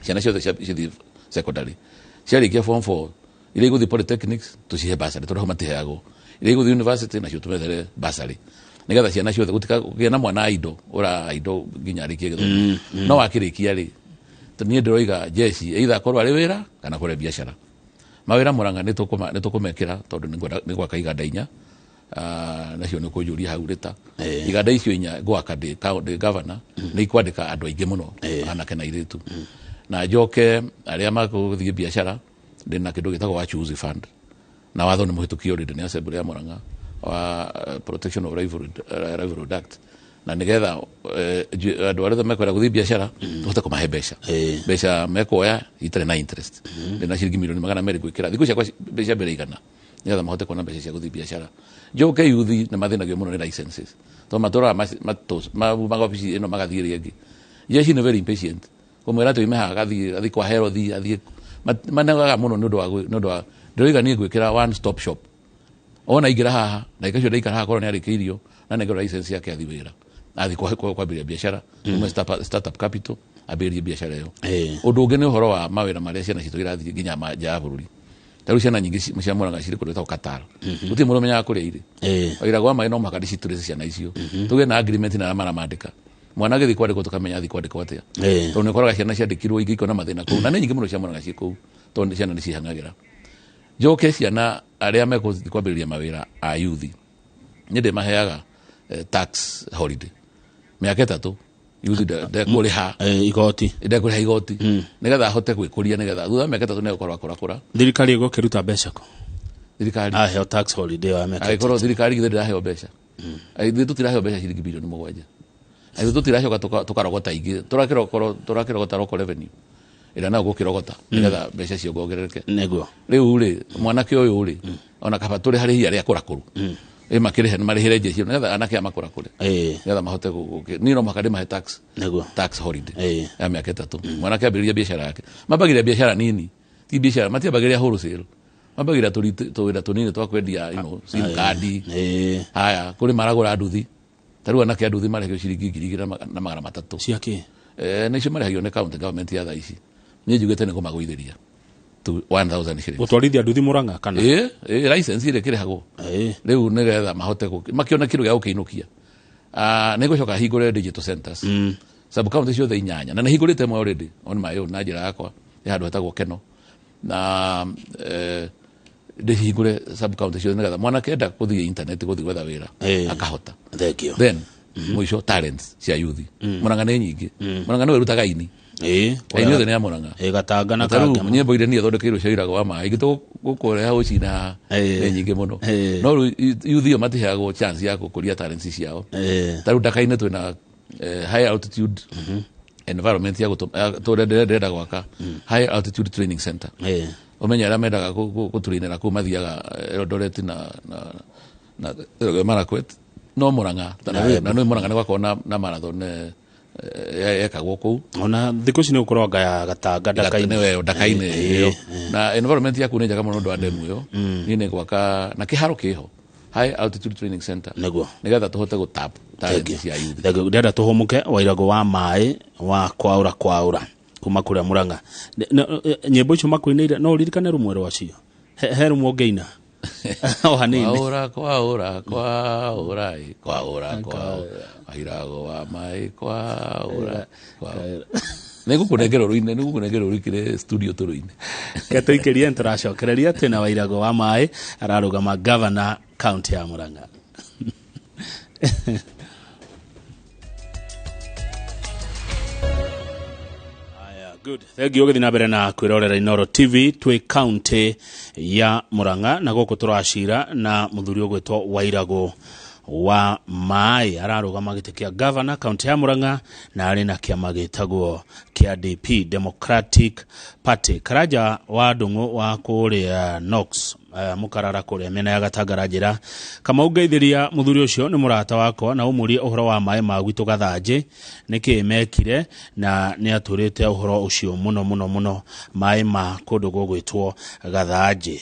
ciana ciothe cithi secondary ciarikia form 4 ile guthi polytechnics tucihe basari tondu matiheago ile guthi university na cio tumethere basari nigetha ciana ciothe gutika kugena mwana indo ora indo ginya arikie githomo no wakirikia ri nie ndiroiga jeshi either korwa ari wira kana kore biashara mawira Murang'a nitukumekira tondu ni gwaka iganda inya nacio ni kujuria hau rita iganda icio inya gwaka ndi governor ni ikwandika andu aingi muno anake na iritu na njoke aria makuthie biashara ndina kindu gitagwo wa choose fund na watho ni muhitukio ri ni assembly ya Murang'a wa protection of rivalry act na nigetha andu aria mekwenda guthie biashara tuhote kumahe mbeca mekoya itare na interest ndina ciringi milioni 200 gwikira thiku ciakwa mbeca mbere igana nigetha mahote kuona mbeca cia guthie biashara njoke youth na mathinagio muno ni licenses to matora magobici ino magathiri engi jeshi ni very impatient kumwira tu imeha gathi kwa health athie managa muno nundu wa ndiroiga ni gwikira one stop shop ona igira haha na ikacio ndaikara haha korwo ni arikirio na negero license yake athi wira athi kwa biashara kuma startup capital abirie biashara yo undu ungi ni uhoro wa mawira maria ciana citu irathi ginya manja ya bururi taru ciana nyingi cia Murang'a ciri kundu ta Qatar guti muno menya kuria iri oira gwa mai no makadi citure ciana icio tuge na agreement na mara mandika mwana githi kwandikwo tukamenya athi kwandikwo atia to ne koraga ciana ciandikirwo ingiko na mathina kuu na nyingi muno cia Murang'a ciku to ciana ni cihangagira njoke ciana aria mekuthi kwambiriria mawira a youth nyende maheaga tax holiday miaka 3 youth de kuriha igoti nigetha hote gwikuria nigetha thutha miaka 3 ne gukorwa kura thirikari ego kiruta mbeca ko thirikari aheo tax holiday wa miaka aikoro thirikari githe ndaheo mbeca aithe tutiraheo mbeca ciringi bilioni 7 aithe tutiraheo tukarogota ingi turakirogota roko revenue ila na gukirogota nigetha mbeca cio ngongerereke neguo riu ri mwanake uyu ri ona kaba turi hari hiya ria kurakuru makirihe marihire jeshi nigetha anake amakura kure nigetha mahote nino makade mahe tax holiday ya miaka 3 mwanake abiria biashara yake mabagira biashara nini ti biashara matiabagiria wholesale mabagira tuwira tunini twa kwendia sim card haya kuri maragura nduthi Taru anake anduthi marehagio ciringi 2,300 ciake nĩcio marehagio nĩ county government ya thaa ici. Niĩ njugĩte nĩ kũmagũithĩria to 1,000 shillings. gũtwarithia nduthi Murang'a kana license ile kĩrĩhagwo rĩu nĩgetha mahote makĩona kĩndũ gĩa gũkĩinũkia. Nĩ gũcoka hingũre digital centers sub county ciothe 8 na nĩ hingũrĩte ĩmwe already on my own na njĩra yakwa ya handũ hetagwo Keno na ndĩhingũre sub county ciothe nĩgetha mwanake enda gũthiĩ internet gũthiĩ gwetha wĩra akahota. Then mũico talents cia youth Murang'a nĩ nyingĩ. Murang'a no ĩrutaga aini aini othe nĩ ya Murang'a gatanga na kanga nyĩmbo iria niĩ thondekeirwo cia irago wa maĩ ingĩtũ gũkũreha ũcina nĩ nyingĩ mũno no youth iyo matiheagwo chance ya gũkũria talents ciao. Tarĩu Ndaka-inĩ twĩna high altitude environment ya tũrenda gwaka high altitude training center. Ũmenya arĩa mendaga gũtũrĩnĩra kũu mathiaga Eldoret na Marakwet no Murang'a na no Murang'a nĩ gwakorwo na marathon yekagwo kũu ona thikũ ici nĩ gũkorwo ngaya gatanga Ndaka-inĩ na environment yaku nĩ njega mũno ndũ andemu ĩyo. Niĩ nĩ gwaka na kĩharo kĩho high altitude training center nĩgetha tũhote gũtap talent cia youth. Ndĩrenda tũhũmũke Wairago wa maĩ wa kwaũra kuma kũrĩa Murang'a. Nyĩmbo icio makũinĩire no ũririkane rũmwe rwacio he rũmwe ũngĩina o hanini kwaũra Wairago wa maĩ kwaũra nĩgũkũnengerwo rũikire studio tũrũ-inĩ ketũikĩrie tũracokereria twĩna Wairago wa maĩ ararũgama governor county ya Murang'a. Good. Thank you githina mbere na kwirorera Inoro TV twi county ya Murang'a na gũkũ tũracira na mũthuri ũgwĩtwo Wairago wa maĩ ararũgama gĩtĩ kĩa governor county ya Murang'a na arĩ na kĩama gĩtagwo kĩa DP Democratic Party. Karaja wa Ndung'u wa kũrĩa Knox mukarara kũrĩa mena ya Gatangara njĩra kama ũngeithĩria mũthuri ũcio nĩ mũrata wakwa na ũmũrie ũhoro wa maĩ ma gwitũ Gathanjĩ nĩkĩ mekire na nĩ atũrĩte ũhoro ũcio mũno maĩ ma kũndũ gũgwĩtwo Gathanjĩ.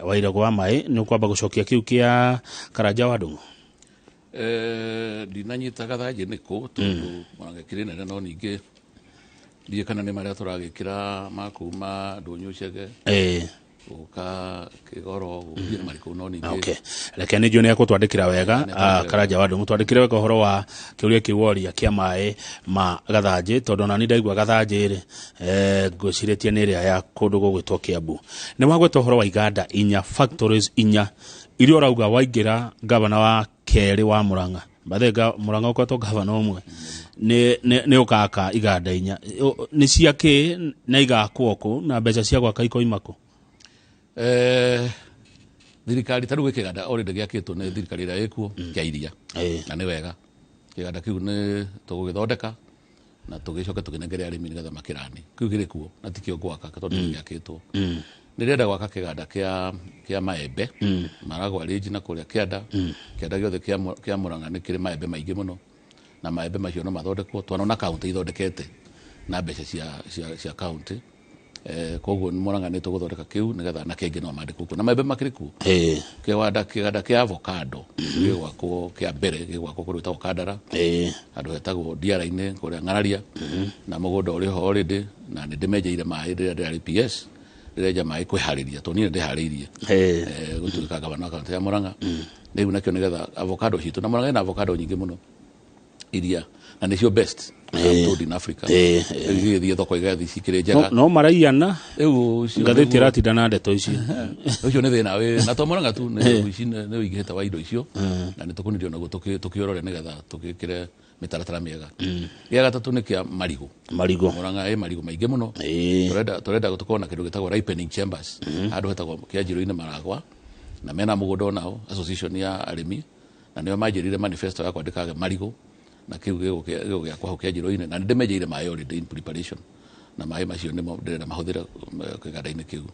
Wairago wa maĩ nĩ kwamba gũcokia kiu kĩa Karaja wa Ndung'u. Ndinanyita Gathanjĩ nĩkũ tondũ Murang'a nene no ningĩ ndiĩ kana nĩ marĩa tũragĩkĩra makuma Ndũnyũ Chege uka Kĩgoro gũkire marĩkũ no ningĩ. Okay, reke nĩ nĩ agũtwandĩkĩra wega Karaja wa Ndung'u twandĩkĩre wega ũhoro wa kĩũria kĩworia kĩa maĩ ma Gathanjĩ tondũ na nĩ ndaigua Gathanjĩ rĩ ngwĩcirĩtie nĩ ĩrĩa ya kũndũ gũgwĩtwo Kiambu. Nĩ wagweta ũhoro wa iganda 4 factories 4 iria ũrauga waingĩra gavana wa kerĩ wa Murang'a bathenga Murang'a ũkwetwo gavana ũmwe nĩ ũkaka iganda 4 nĩ ciake na igakwo kũ na mbeca cia gwaka ikoima kũ. Thirikari tarĩu kĩganda already gĩakĩtwo nĩ thirikari ĩrĩa ĩkuo kĩa iria na nĩ wega kĩganda kĩu nĩ tũgũgĩthondeka na tũgĩcoke tũkĩnengere arĩmi nĩgetha makĩrani kĩu gĩrĩ kuo na tikĩo gwaka tondũ nĩ gĩakĩtwo. Nĩrenda gwaka kĩganda kĩa maembe maragwa range na kũrĩa kĩanda gĩothe kĩa Murang'a nĩ kĩrĩ maembe maingĩ mũno na maembe macio no mathondekwo twana kaunti ithondekete na mbeca cia kaunti. Koguo Murang'a nĩ tũgũthondeka kĩu nĩgetha na kĩngĩ no mandĩkwo kuo na maembe makĩrĩ kuo. Kĩganda kĩa avocado gĩgwakwo kĩa mbere gĩgwakwo kũrĩa gwĩtagwo Kandara handũ hetagwo Ndiara-inĩ kũrĩa Ng'araria na mũgũnda ũrĩ ho already na nĩ ndĩmenjeire maĩ rĩrĩa ndĩrarĩ PS rĩrĩa maĩ kwĩharĩria tondũ niĩ ndĩharĩirie gũtuĩka gavana wa kaunti ya Murang'a. Rĩu nakĩo nĩgetha avocado citũ na Murang'a ĩna avocado nyingĩ mũno iria na nĩcio best in Africa. Gĩthiĩ thoko igathiĩ cikĩrĩ njega no maraiana ngathĩti ĩratinda na ndeto icio ũcio nĩ thĩna na to Murang'a tu nĩ ũingĩhĩte wa indo icio na nĩ tũkũnirio naguo tũkĩorore nĩgetha tũgĩkĩre mĩtaratara mĩega. Gĩa gatatũ nĩ kĩa marigũ. Murang'a marigũ maingĩ mũno tũrenda gũkorwo na kĩndũ gĩtagwo ripening chambers handũ hetagwo Kĩanjĩrũ-inĩ Maragwa na mena mũgũnda onao association ya arĩmi na nĩo manjĩrire manifesto ya kwandĩka marigũ na kĩu gĩgũgĩakwa hau Kĩanjĩrũ-inĩ na nĩndĩmenjeire maĩ already in preparation na maĩ macio nĩmo ndĩrenda mahũthĩre kĩganda-inĩ kĩu.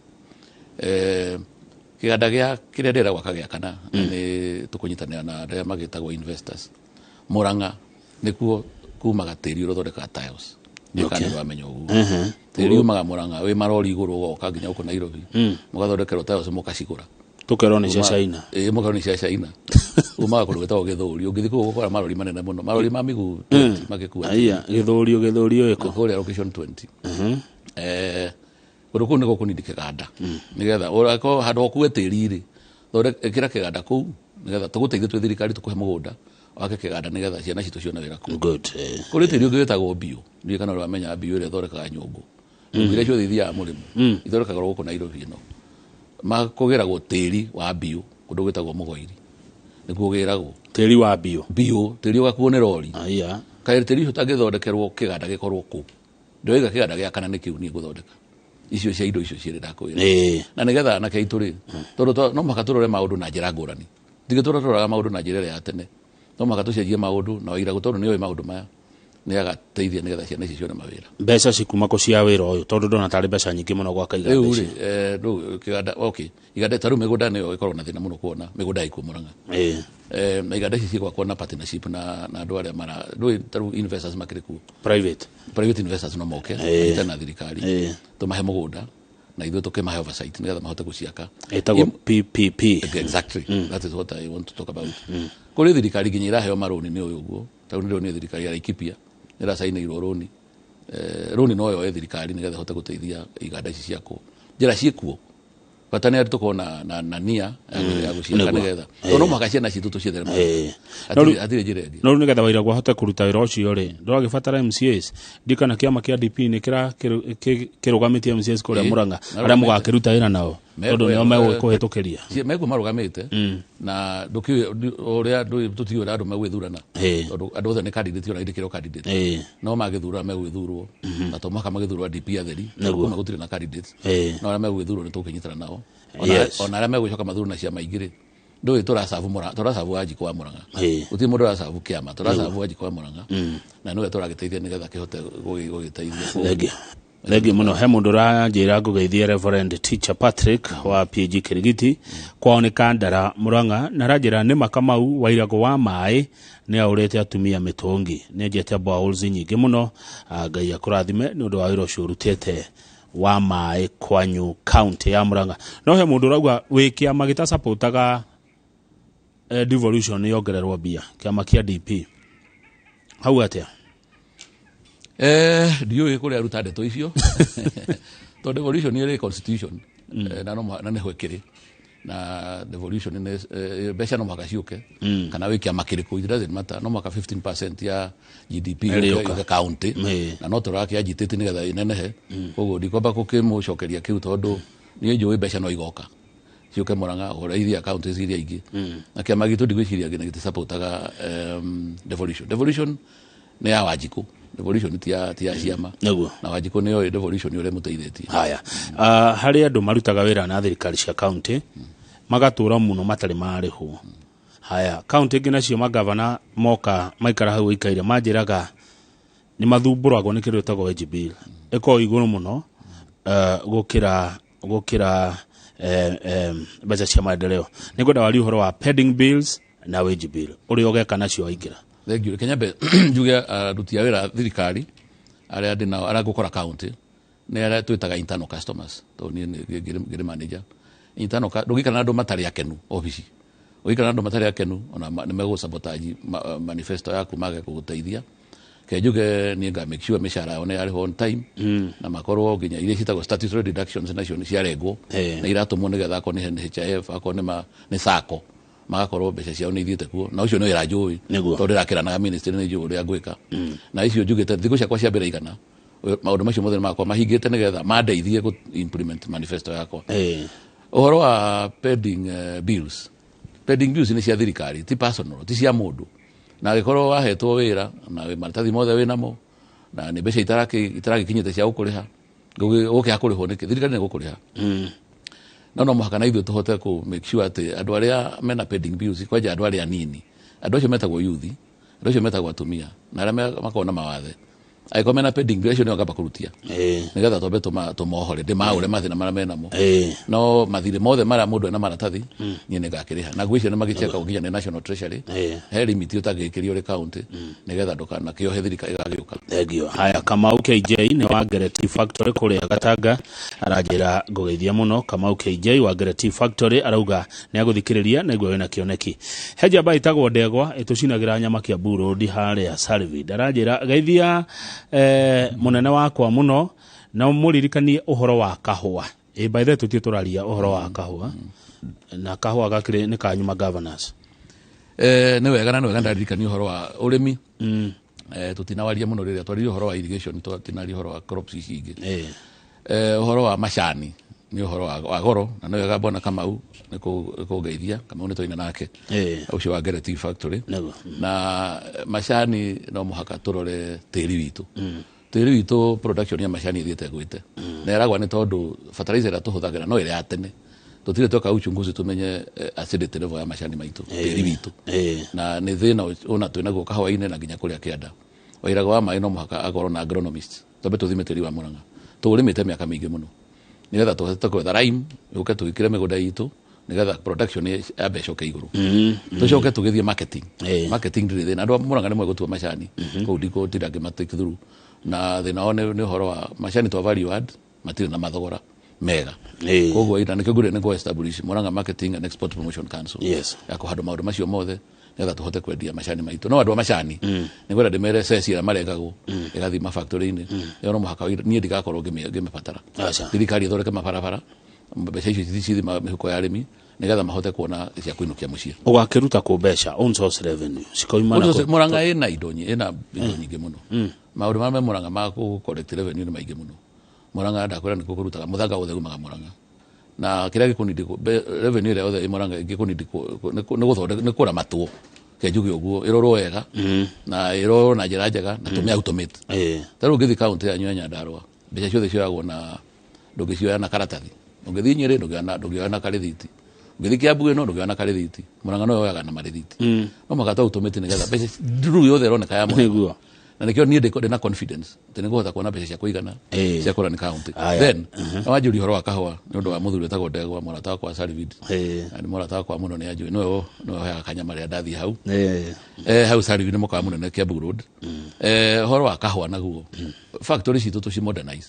Kĩganda kĩrĩa ndĩrenda gwaka gĩa kana nĩ tũkũnyitanĩra na arĩa magĩtagwo investors. Murang'a nĩkuo kumaga tĩri ũrĩa ũthondekaga tiles nĩ kana wamenya ũguo tĩri umaga Murang'a wĩ marori igũrũ ũgoka nginya gũkũ Nairobi mũgathondekerwo tiles mũkacigũra tukerwo ni cia China mukerwo ni cia China umaga kundu gwetagwo Githuri ungithi kuo gukora marori manene muno marori ma migu magikua aya Githuri kuria location 20 kundu kuu niko kunindi kiganda nigetha urako handu okuwe tiri ri ekira kiganda kuu nigetha tuguteithie twi thirikari tukuhe mugunda wake kiganda nigetha ciana citu ciona wira kuu good kuri tiri ungi wetagwo bio ndi kana uri wamenya bio ire thorekaga nyungu ngire cio thithia murimu ithorekaga guku Nairobi no makugiragwo tiri wa bio kundu gwetagwo Mugoiri nikugiragwo tiri wa bio tiri ugakuo ni rori aya kairi tiri ucio tangithondekerwo kiganda gikorwo ku ndoiga kiganda gia kana ni kiu ni guthondeka icio cia indo icio ciire ndakwira na nigetha na kai turi tondu no makaturore maundu na njira ngurani tige turaga maundu na njira ya tene no makatucenjie maundu na waira gutondu ni maundu maya ni agateithia nigetha ciana icio cione mawira mbeca cikuma ko cia wira uyu tondu ndona tari mbeca nyingi muno gwa kaiga ici ndo kiganda iganda taru migunda ni ikorwo na thina muno kuona migunda iku Murang'a na iganda ici kwa kuona partnership na andu aria mara ndo taru investors makiriku private investors no moke itana thirikari tumahe mugunda na ithuĩ tukimahe oversight nigetha mahote guciaka etagwo PPP exactly that is what I want to talk about kuri thirikari nginya iraheo maroni ni uyu guo taru ndio ni thirikari ya Laikipia nira sainirwo roni roni no yo thirikari nigetha hote guteithia iganda ici ciako njira ciekuo bata ni ari tukona na nia ya guciaka nigetha no makashia citu tuciethera atire njira no nigetha waira gwa hote kuruta wira ucio ri nduragibatara MCAs ndikana kiama kia DP ni kira kirugamitie MCAs kuria Murang'a aria mugakiruta wira nao tondu nio megwikuhitukiria megwo marugamite na nduki uria tutigira andu megwithurana tondu andu othe ni candidate ona indikiro candidate no magithura megwithurwo na to maka magithurwa DP atheri kuma gutire na candidate no aria megwithurwo ni tukinyitana nao ona aria megwicoka mathuru na ciama ingiri ndui turasavu aji kwa Murang'a uti mundu arasavu kiama turasavu aji kwa Murang'a na niwe turagiteithia nigetha kihote gugiteithia Thegi muno he mundu ranjira ngugeithie Reverend Teacher Patrick wa PG Kirigiti kwaoneka Ndara Murang'a na ranjira ni Makamau wairago wa mai ni aurete atumia mitungi ni njete bowls nyingi muno Ngai akurathime ni undu wa wira ucio urutete wa mai kwanyu county ya Murang'a no he mundu rauga wikia magita supportaga devolution yongererwa bia kiama kia DP hau atia ndiyo kuri aruta ndeto icio to devolution ni constitution na no na ne hwekiri na devolution ni besha no makashiuke kana wikia makiriku it doesn't matter no maka 15% ya GDP ya county na no turaki ya jitete nigetha inenehe koguo ndikomba kukimucokeria kiu tondu ni njui besha no igoka ciuke Murang'a uraithia counties iria ingi na kiama gitu ndigwiciria ngina giti supportaga devolution ni ya Wanjiku devolution tia ciama na Wanjiku ni yo devolution ure muteithitie haya hari andu marutaga wira na thirikari cia county magatura muno matari mariho haya county ngina cio magavana moka maikara hau ikaire manjiraga ni mathumburagwo ni kindu tago wage bill eko iguru muno gukira baza cia maendeleo ningwenda wali uhoro wa pending bills na wage bill uri ogeka nacio aingira thegio Kenya be njuge rutia wira thirikari aria ndina ara gukora county ne ara twitaga internal customers to ni ngire manager internal ndugikana andu matari akenu office ugikana andu matari akenu ona ni mego sabotage manifesto yaku mage kuguteithia kejuge ni nga make sure meshara one ari on time na makorwo ginya ile citagwo statutory deductions national ciarengwo na iratumwo nigetha ko ni NHIF ako ni sako magakorwo mbeca ciao ni ithiete kuo na ucio no iranjui tondu irakiranaga ministry ni njui uria ngwika na icio njugite thiku ciakwa cia mbere igana maundu macio mothe makwa mahingite nigetha mandeithie ku implement manifesto yakwa uhoro wa pending bills ni cia thirikari ti personal ti cia mundu na gikorwo wahetwo wira na maratathi mothe wina mo na ni mbeca itaragikinyite cia gukuriha gukia kurihwo niki thirikari ni gukuriha no muhaka na ithuĩ tuhote ku make sure ati andu aria mena pending bills kwaja andu aria nini andu acio metagwo youth andu acio metagwo atumia na aria makona mawathe aikomena pending bill acio nĩ ngamba kũrutia nĩgetha twambe tũmohore ndĩmaũre mathĩna marĩa menamo no mathirĩ mothe marĩa mũndũ ena maratathi niĩ nĩ ngakĩrĩha na ngwĩcio nĩ magĩcheka gũkinya nĩ National Treasury he limit ũtangĩkĩrio rĩ county nĩgetha ndũkanakĩohe thirikari ĩgagĩũka. Thengio. Haya, Kamau KJ nĩ wa Gereti Factory kũrĩa Gatanga aranjĩra ngũgeithia mũno. Kamau KJ wa Gereti Factory arauga nĩ agũthikĩrĩria na igwe wĩna kĩoneki. Hejamba itagwo Ndegwa ĩtũcinagĩra nyama Kiambu Road harĩa Salvid aranjĩra geithia munene wakwa muno na mũririkanie uhoro wa kahua. By the way tutie tũraria uhoro wa kahua na kahua gakĩrĩ nĩ kanyuma governors. Nĩ wega na nĩ wega ndaririkania uhoro wa ũrĩmi. Tutinawaria muno rĩrĩa twaririe uhoro wa irrigation tutinaria uhoro wa crops ici ingĩ. Uhoro wa macani ni uhoro wa goro na nĩ wega bona Kamau nĩ kũgeithia Kamau nĩ tũina nake ucio wa Gereti Factory na macani no mũhaka tũrore tĩri witũ. Tĩri witũ production ya macani ithiĩte gwĩte na eragwa nĩ tondũ fertilizer ĩrĩa tũhũthagĩra no ĩrĩa ya tene tutire tweka uchunguzi tumenye acidity level ya macani maitũ tĩri witũ na nĩ thĩna ona twĩnaguo kahũa-inĩ na nginya kũrĩa kĩanda. Wairagwa wa maĩ no mũhaka akorwo na agronomist twambe tũthime tĩri wa Mũrang'a tũrĩmĩte mĩaka mĩingĩ mũno nĩgetha tũhote gwetha rime ũke tũgĩkĩre mĩgũnda itũ nĩgetha production ya mbecoke igũrũ tũcoke tũgĩthiĩ marketing ndĩrĩ thĩna andũ a Mũrang'a nĩ mwegũtua macani kũu ndiko tĩrangĩ matake through na thĩna wao nĩ ũhoro wa macani twa value add matirĩ na mathogora mega koguo ina nĩkĩo ngũrĩ nĩ establish Mũrang'a Marketing and Export Promotion Council ya kũhandũ maũndũ macio mothe nĩgetha tũhote kwendia macani maitũ no andũ a macani nĩgwenda ndĩmere ceci ĩrĩa marengagwo ĩgathima factory-inĩ ĩyo no mũhaka niĩ ndigakorwo ngĩmĩbatara thirikari ĩthondeke mabarabara mbeca icio cithima mĩhuko ya arĩmi nĩgetha mahote kuona cia kũinũkia mũciĩ. Ũgakĩruta kũ mbeca own source revenue cikoimana Mũrang'a ĩna indo nyingĩ mũno maũndũ marĩa Mũrang'a ma collect revenue nĩ maingĩ mũno. Mũrang'a ndakwĩra nĩ kũrutaga mũthanga wothe umaga Mũrang'a na kĩrĩa gĩkunindi revenue ĩrĩa yothe Mũrang'a gĩkunindi nĩ kũramatwo kenjuge ũguo ĩrorwo wega na ĩrorwo na njĩra njega na tũmĩ automate. Tarĩu ũngĩthiĩ kaunti ya Nyandarua mbeca ciothe cioyagwo na ndũngĩcioya na karatathi. Ũngĩthiĩ Nyĩrĩ ndũngĩoya na karĩthiti. Ũngĩthiĩ Kiambu ĩno ndũngĩoya na karĩthiti. Mũrang'a no yoyaga na marĩthiti. No mũhaka tũ automate nĩgetha mbeca rĩu yothe ĩroneka ya Mũrang'a. Na nĩkĩo niĩ ndĩ na confidence atĩ nĩngũhota kuona mbeca cia kũigana cia kũrani county. Then wanjũri ũhoro wa kahũa nĩ ũndũ wa mũthuri wĩtagwo Ndegwa mũrata wakwa Salvid na mũrata wakwa mũno nĩ anjũĩ no heaga kanyama rĩa ndathiĩ hau hau Salvid nĩ mũkawa mũnene Kiambu Road. Ũhoro wa kahũa naguo factory citũ tũci modernize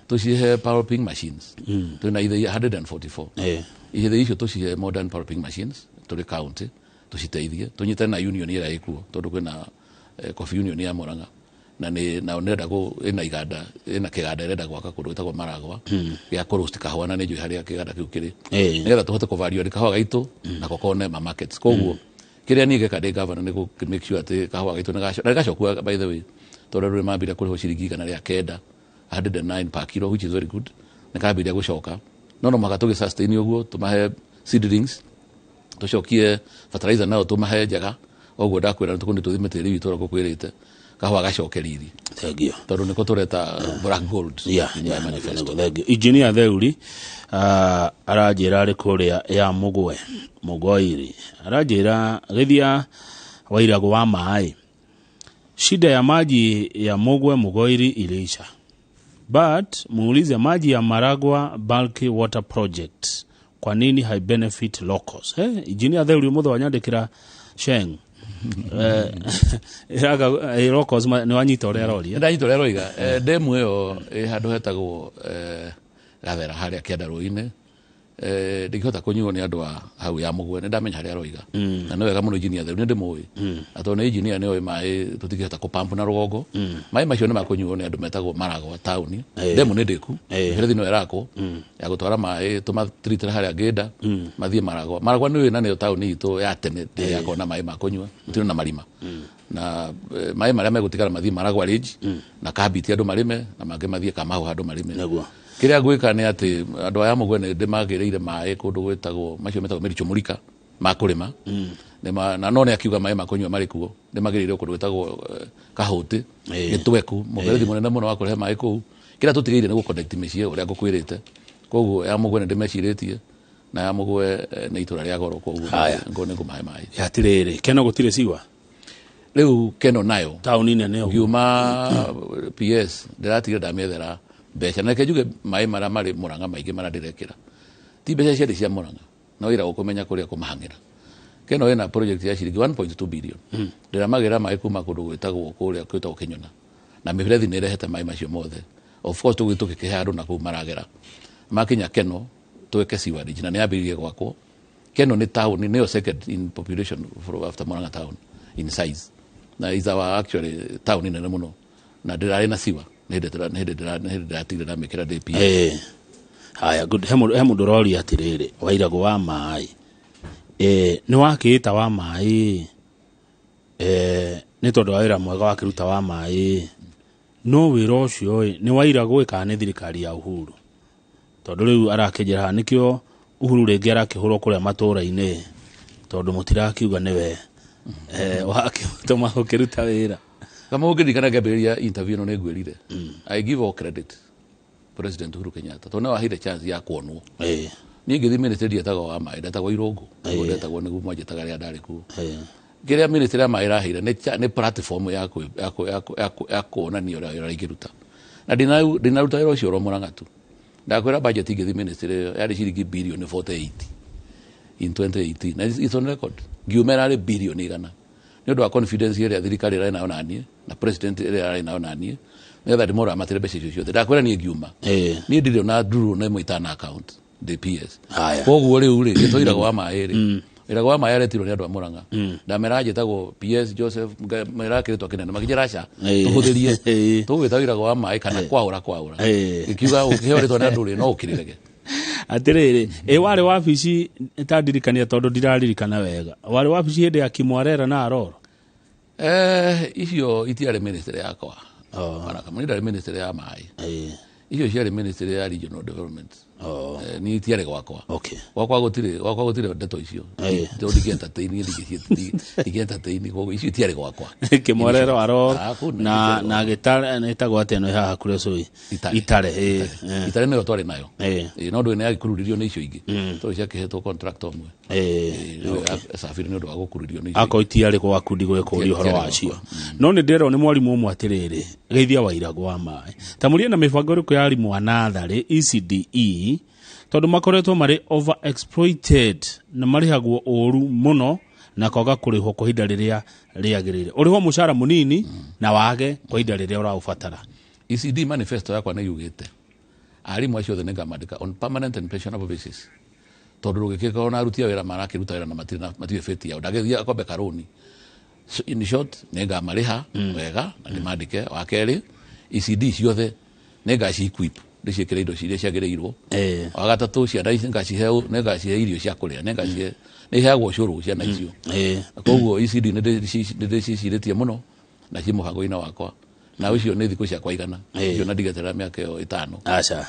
tũcihe pulping machines twĩna ithe 144 ithe icio tũcihe modern pulping machines tũrĩ county tũciteithie tũnyitane na union ĩrĩa ĩkuo tondũ kwĩna Coffee Union ya Mũrang'a na nenda ĩna iganda ĩna kĩganda ĩrenda gwaka kũndũ gwĩtagwo Maragwa gĩa kũroast kahũa na nĩ njũĩ harĩa kĩganda kĩu kĩrĩ nĩgetha tũhote kũvario kahũa gaitũ na gũkone ma markets. Koguo kĩrĩa niĩ ngeka ndĩ governor nĩ gũ make sure atĩ kahũa gaitũ nĩ gacokua by the way tondũ rĩu mambire kũrĩhwo ciringi 109 per kilo which is very good nĩ kambire gũcoka no mũhaka tũgĩ sustain ũguo tũmahe seedlings tũcokie fertilizer nayo tũmahe njega oguo ndakwĩra tũkundi tũthime tĩri witũ ũrĩa gũkwĩrĩte kahũa gacoke riri. Thengio. Tondũ nĩko tũreta black gold. Thengio. Engineer Theuri aranjĩra arĩ kũrĩa ya Mũgoiri aranjĩra gĩthia wairagwo wa maĩ shida ya maji ya Mũgoiri iliisha but muulize maji ya Maragwa bulk water project kwa nini hai benefit locals. Engineer Theuri mũtho wanyandĩkĩra Sheng locals nĩ wanyita ũrĩa roria ndanyita ũrĩa roiga demu ĩyo handũ hetagwo Gathera harĩa Kĩandarũa-inĩ ndingĩhota kũnyuo nĩ andũ a hau ya Mũgwe nĩ ndamenya harĩa roiga na nĩ wega mũno engineer Theuri nĩ ndĩmũĩ na tondũ nĩ engineer nĩ oĩ maĩ tũtingĩhota kũpampu na rũgongo maĩ macio nĩ makũnyuo nĩ andũ metagwo Maragwa taũni demu nĩ ndĩku mĩberethi no ĩrakwo ya gũtwara maĩ tũmatritĩre harĩa Ngĩnda mathiĩ Maragwa nĩ ũĩ na nĩyo taũni itũ ya tene yakorwo na maĩ ma kũnyua tũtirĩ na marima na maĩ marĩa megũtigara mathiĩ Maragwa Ridge na Kabiti andũ marĩme na mangĩ mathiĩ Kamahũ andũ marĩme. Kĩrĩa ngwĩka nĩ atĩ andũ aya Mũgwe nĩ ndĩmagĩrĩire maĩ kũndũ gwĩtagwo macio metagwo Mericho Mũrika ma kũrĩma na no nĩ akiuga maĩ ma kũnyua marĩ kuo ndĩmagĩrĩire kũndũ gwĩtagwo Kahũtĩ Gĩtweku mũberethi mũnene mũno wa kũrehe maĩ kũu kĩrĩa tũtigĩire nĩ gũconnect mĩciĩ ũrĩa ngũkwĩrĩte. Koguo ya Mũgwe nĩ ndĩmecirĩtie na ya Mũgwe nĩ itũra rĩa goro koguo nĩ ngũmahe maĩ. Yatirĩrĩ kena gũtirĩ ciwa riu Keno nayo tauni nene ngiuma PS ndiratigire ndamethera mbeca na kejuge mai mara mari Murang'a maingi mara ndirekira ti mbeca cia Murang'a no ira gukumenya kuria kumahangira Keno ina project ya shiringi 1.2 billion ndiramagira mai kuma kundu gwitagwo kuria kwitagwo Kinyona na miberethi ni irehete mai macio mothe of course tugitukikihe andu na kumaragera makinya Keno tuweke sewerage na ni ambiririe gwakwo Keno ni town ni second in population after Murang'a town in size na is our actually town nene muno na ndirari na siwa ndiratigire mikira DP haya good hemu ndorori atiriri Wairagu wa mai ni wakita wa mai ni tondu wira mwega wakiruta wa mai no wira ucio ni Wairagu ikane thirikari ya Uhuru tondu riu arakejera nikio Uhuru ringi arakihurwo kuria matura-ini tondu mutirakiuga niwe wakituma ukiruta wira kama ungirikana ngambĩrĩria interview no nĩngwĩrire I give all credit President Uhuru Kenyatta tondu no ahire chance ya kuonwo niĩ ngĩthi ministry yetagwo wa maĩ ndetagwo Irungu ndetagwo nĩguo mwanjĩtaga rĩrĩa ndarĩ kuo kĩrĩa ministry ya maĩ ĩraheire nĩ platform ya kuonania ũrĩa ingĩruta na ndinaruta wĩra ũcio Murang'a tu ndakwĩra budget ngĩthi ministry yarĩ ciringi billion 48 in 2018 na it's on record ngiumera rĩ billion igana nĩ ũndũ wa confidence ĩrĩa thirikari ĩrĩ nayo naniĩ na president ĩrĩa ĩrĩ nayo naniĩ nĩgetha ndĩmũra matĩre mbeca icio ciothe ndakwĩra niĩ ngiuma niĩ ndirĩ na nduru na ĩmwe itana account DPS koguo rĩu rĩ gĩtũ Wairagu wa maĩ rĩ Wairagu wa maĩ aretirwo nĩ andũ a Murang'a ndamera njĩtagwo PS Joseph merakĩrĩtwo kĩnene makĩnjĩra aca tũhũthĩrie tũgwĩta Wairagu wa maĩ kana kwaũra gĩkiuga ũkĩheo rĩtwa nĩ andũ rĩ no ũkĩrĩrege atiriri wari wabici itandirikania tondu ndiraririkana wega wari wabici hindi ya Kimwarera na Aroro icio itiarĩ ministry yakwa ona kama ndari ministry ya maĩ icio ciarĩ ministry ya regional development ni itiarĩ gwakwa gwakwa gũtirĩ ndeto icio tondu ndigientertain koguo icio itiarĩ gwakwa Kimwarera Aroro na gĩtare nĩtagwo atĩ no haha kũrĩa cũi itare nĩyo twarĩ nayo no ndũ nĩ yagĩkururirio nĩ icio ingĩ tondũ ciakĩhetwo contract ũmwe safiri nĩ ũndũ wa gũkururio nĩ icio ako itiarĩ gwakundi gwĩkũria ũhoro wacio no nĩ ndĩrerwo nĩ mwarimũ ũmwe atĩrĩrĩ Geithia Wairagu wa maĩ ta mũrie na mĩbango ĩrĩkũ ya arimũ a natharĩ ECDE tondu makoretwo mari over exploited na marihagwo ũru muno na kwaga kũrĩhwo kwa ihinda rĩrĩa rĩagĩrĩire ũrĩhwo mũcara mũnini na wage kwa ihinda rĩrĩa ũraũbatara ECD manifesto yakwa nĩ yugĩte arimũ acio othe nĩngamandĩka on permanent and pensionable basis tondu rũgĩkĩka ona aruti a wĩra marakĩruta wĩra na matirĩ feti yao ndagĩthiĩ akombe karũni in short nĩngamariha wega na ndĩmandĩke wa kerĩ ECD ciothe nĩngaci-equip ndĩciĩkĩre indo ciria ciagĩrĩirwo wa gatatũ ciana ici nĩngacihe irio cia kũrĩa nĩheagwo ũcũrũ ciana icio koguo ECD nĩndĩcicirĩtie mũno na ciĩ mũbango-inĩ wakwa na ũcio nĩ thikũ ciakwa igana icio na ndigeterera mĩaka ĩyo 5 aca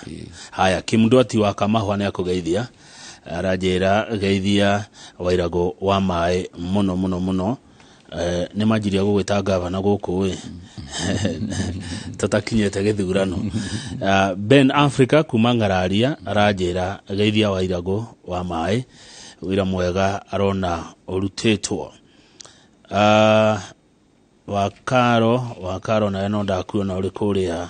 haya Kimndwati wa Kamahwa nĩ akũgeithia aranjĩra Geithia Wairagu wa maĩ mũno nĩ manjiria gũgwĩta gavana gũkũ tũtakinyĩte gĩthurano Ben Africa kuma Ngararia aranjĩra Geithia Wairagu wa maĩ wĩra mwega arona ũrutĩtwo Wakaro nawe no ndakuona ũrĩ kũrĩa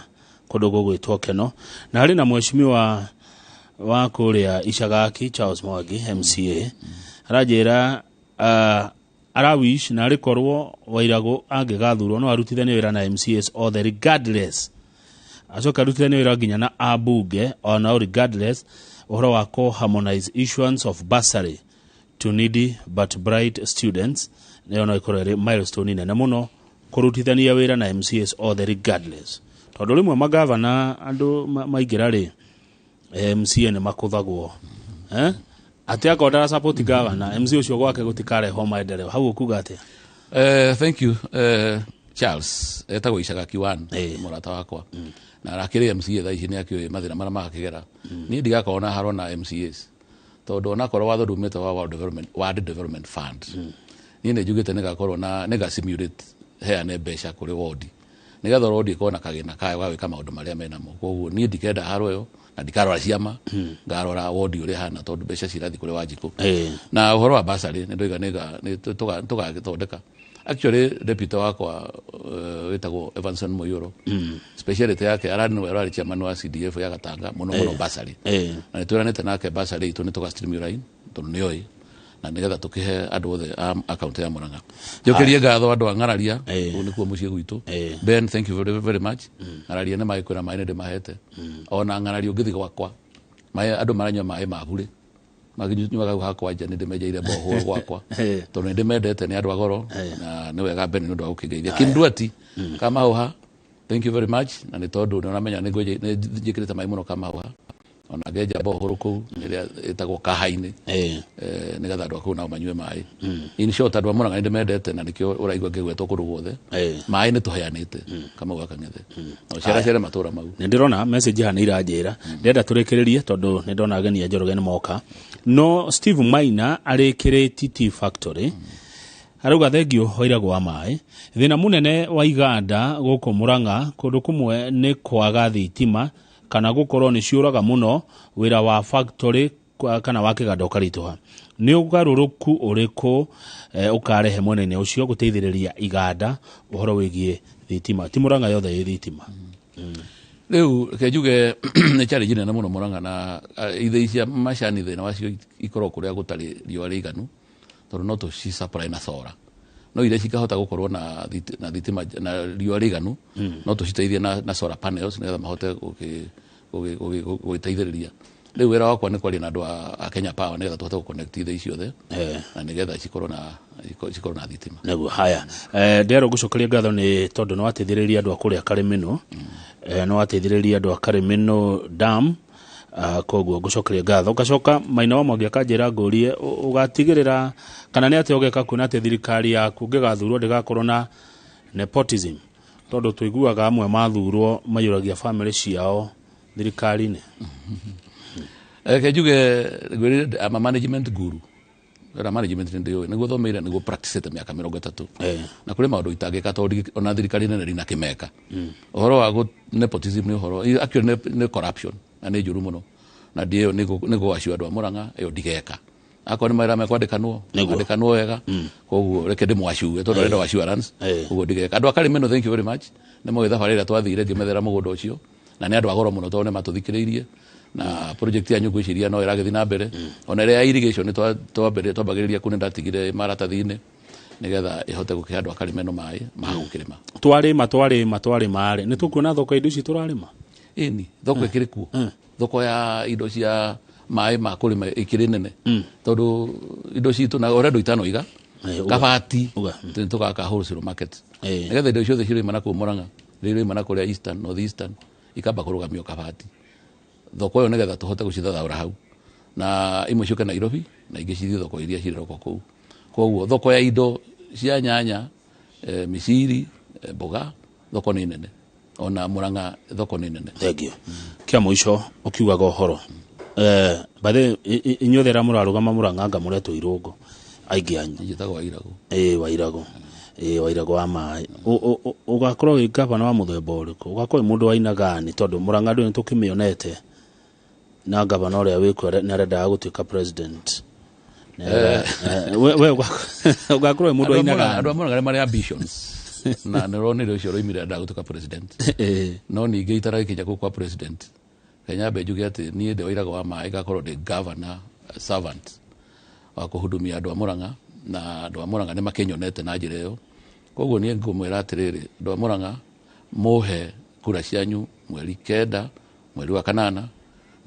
kũndũ gũgwĩtwo Keno na harĩ na mheshimiwa wa kũrĩa Ishagaki Charles Mwangi MCA aranjĩra arawish na arikorwo Wairagu angĩgathurwo no arutithanie wĩra na MCAs othe regardless acoka arutithanie wĩra nginya na abunge ona regardless ũhoro wa co-harmonize issuance of bursary to needy but bright students nĩyo no ikorwo ĩrĩ milestone nene mũno kũrutithania wĩra na MCAs othe regardless tondũ rĩmwe magavana andũ maingĩra rĩ MCA nĩ makũthagwo ati akoda support governor MC ucio gwake gutikareho maendeleo hau ukuga atia thank you Charles etagwo Ishagaki 1 murata wakwa na arakĩrĩ MCA thaa ici nĩ akĩoĩ mathĩna marĩa makĩgera niĩ ndigakona harona MCAs tondu ona korwo watho ndumĩte wa World Development Fund niĩ nĩ njugĩte nĩgakorwo na nĩga simulate heane mbeca kũrĩ ward nĩgetha ward ĩkorwo na kagĩna kayo ga gwĩka maũndũ marĩa menamo koguo niĩ ndikenda harwo na ndikarora ciama ngarora ward ũrĩa hana tondu mbeca cirathi kũrĩ Wanjikũ na ũhoro wa bursary nĩ ndoiga nĩga tũgagĩthondeka actually deputy wakwa wetagwo Evanson Moyoro speciality yake arani no arari chairman wa CDF ya Gatanga muno basari na nituranete nake basari itu nituka stream line tondu nioi na nigetha tukihe andu othe account ya Murang'a njokerie ngatho andu ang'araria nikuo mucie gwitu Ben, thank you very, very much ng'araria ne magikwira mai ne mahete ona ng'araria ungithi gwakwa mai andu maranywa mai mabure maginyuaga hakwa nja nĩ ndĩmenjeire boho gwakwa tondũ nĩ ndĩmendete nĩ andũ agoro na nĩ wega Ben nĩ ũndũ wa gũkĩngeithia Kindwati Kamauha, thank you very much na nĩ tondũ nĩ ũramenya nĩ njĩkĩrĩte maĩ mũno Kamauha ona ngenja bohoro kũu ĩrĩa ĩtagwo Kaha-inĩ nĩgetha andũ akũu nao manyue maĩ in short andũ a Murang'a nĩ ndĩmendete na nĩkĩo ũraigua ngĩgwetwo kũndũ guothe maĩ nĩ tũheanĩte Kamauha Kang'ethe na ũceracere matũra mau nĩ ndĩrona message hana iranjĩra ndĩrenda tũrĩkĩrĩrie tondũ nĩ ndona ageni a Njoroge nĩ moka no Steve Maina arĩkĩrĩ TT Factory arauga thengio hoiragwo wa maĩ thĩna mũnene wa iganda gũkũ Murang'a kũndũ kũmwe nĩ kwaga thitima kana gũkorwo nĩ ciũraga mũno wĩra wa factory kana wa kĩganda ũkaritũha nĩ ũgarũrũku ũrĩkũ ũkarehe mwena-inĩ ũcio gũteithĩrĩria iganda ũhoro wĩgiĩ thitima ti Murang'a yothe ĩ thitima rĩu reke njuge nĩ challenge nene mũno Murang'a na ithĩi cia macani thĩna wacio ikorwo kũrĩa gũtarĩ riũa rĩiganu tondũ no tũci supply na solar no iria cikahota gũkorwo na thitima na riũa rĩiganu no tũciteithie na solar panels nĩgetha mahote gũgĩteithĩrĩria rĩu wĩra wakwa nĩ kwaria na andũ a Kenya Power nĩgetha tũhote gũconnect ithĩi ciothe na nĩgetha cikorwo na thitima nĩguo haya ndĩarwo ngũcokeria ngatho nĩ tondũ nĩ wateithĩrĩria andũ a kũrĩa Karĩmĩnũ nĩ wateithĩrĩria andũ a Karĩmĩnũ dam koguo ngũcokeria ngatho ngacoka Maina wa Mwangi akanjĩra ngũrie ũgatigĩrĩra kana nĩ atĩ ũgeka kuona atĩ thirikari yaku ngĩgathurwo ndĩgakorwo na nepotism tondũ tũiguaga amwe mathurwo maiyũragia family ciao thirikari-inĩ reke njuge ama management guru wĩra management nĩndĩũĩ nĩguo thomeire nĩguo practice mĩaka 30 na kũrĩ maũndũ itangĩka tondũ ona thirikari nene rĩna kĩmeka ũhoro wa nepotism nĩ ũhoro actually nĩ corruption na nĩ njũru mũno na ndiyo nĩguo acio andũ a Murang'a ĩyo ndigeka akorwo nĩ mawĩra mekwandĩkanwo wega koguo reke ndĩmwacue tondũ arenda assurance koguo ndigeka andũ a Karĩmĩnũ thank you very much nĩ moĩ thabarĩ ĩrĩa twathire ngĩmethera mũgũnda ũcio na nĩ andũ agoro mũno tondũ nĩ matũthikĩrĩirie na project ya nyũngũ iciria no ĩragĩthiĩ na mbere ona ĩrĩa ya irrigation nĩ twambagĩrĩria kũu nĩ ndatigire maratathi-inĩ nĩgetha ĩhote gũkĩhe andũ a Karĩmĩnũ maĩ magũkĩrĩma twarĩma nĩ tũkuona thoko indo ici tũrarĩma ĩni thoko ĩkĩrĩ kuo thoko ya indo cia maĩ ma kũrĩma ĩkĩrĩ nene tondũ indo citũ na ũrĩa andũ itanoiga kabati tũgaka wholesale market nĩgetha indo ciothe cirĩma na kũu Murang'a rĩrĩma na kũrĩa eastern north eastern ikamba kũrũgamio kabati thoko ĩyo nĩgetha tũhote gũcithathaũra hau na imwe ciũke Nairobi na ingĩ cithiĩ thoko iria cirĩ thoko kũu koguo thoko ya indo cia nyanya miciri mboga thoko nĩ nene ona Murang'a thoko nĩ nene thengio kĩa mũico ũkiugaga ũhoro bathe inyuothe ra mũrarũgama Murang'a anga mũretwo Irũngũ aingĩ anyu njĩtagwo Wairagũ Wairagũ wa maĩ ũgakorwo wĩ gavana wa mũthemba ũrĩkũ ũgakorwo mũndũ wa aina gani tondũ Murang'a ndũ nĩ tũkĩmĩonete na gavana ũrĩa wĩkwo nĩ arendaga gũtuĩka president we ũgakorwo mũndũ wa aina gani andũ a Murang'a marĩ ambitions na nĩronire ũcio roimire arendaga gũtuĩka president no ningĩ itaragĩkinya gũkwa president Kenyambe njuge atĩ niĩ ndĩ Wairagũ wa maĩ ngakorwo ndĩ governor servant wa kũhudumia andũ a Murang'a na andũ a Murang'a nĩ makĩnyonete na njĩra ĩyo koguo niĩ ngũmwĩra atĩrĩrĩ andũ a Murang'a mũhe kura cianyu mweri 9 mweri wa 8 nĩ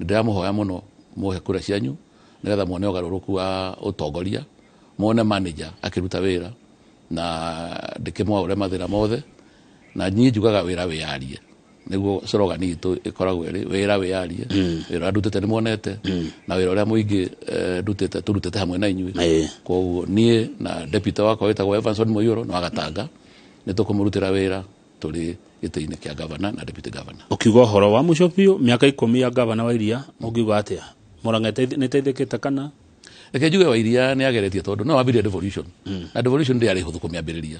ndĩramũhoya mũno mũhe kura cianyu nĩgetha muone ũgarũrũku wa ũtongoria muone manager akĩruta wĩra na ndĩkĩmwaũre mathĩna mothe na niĩ njugaga wĩra wĩyarie nĩguo slogan itũ ĩkoragwo ĩrĩ wĩra wĩyarie wĩra ndutĩte nĩ muonete na wĩra ũrĩa mũingĩ tũrutĩte hamwe na inyuĩ koguo niĩ na deputy wakwa wĩtagwo Evanson Moyoro na Wagatanga nĩ tũkũmũrutĩra wĩra tũrĩ gĩtĩ-inĩ kĩa gavana na deputy governor ũkiuga ũhoro wa mũico biũ mĩaka 10 ya gavana wa Iria ũngiuga atĩa Murang'a nĩ teithĩkĩte kana reke njuge wa Iria nĩ ageretie tondũ no wambirie devolution na devolution ndĩarĩ hũthũ kũmĩambĩrĩria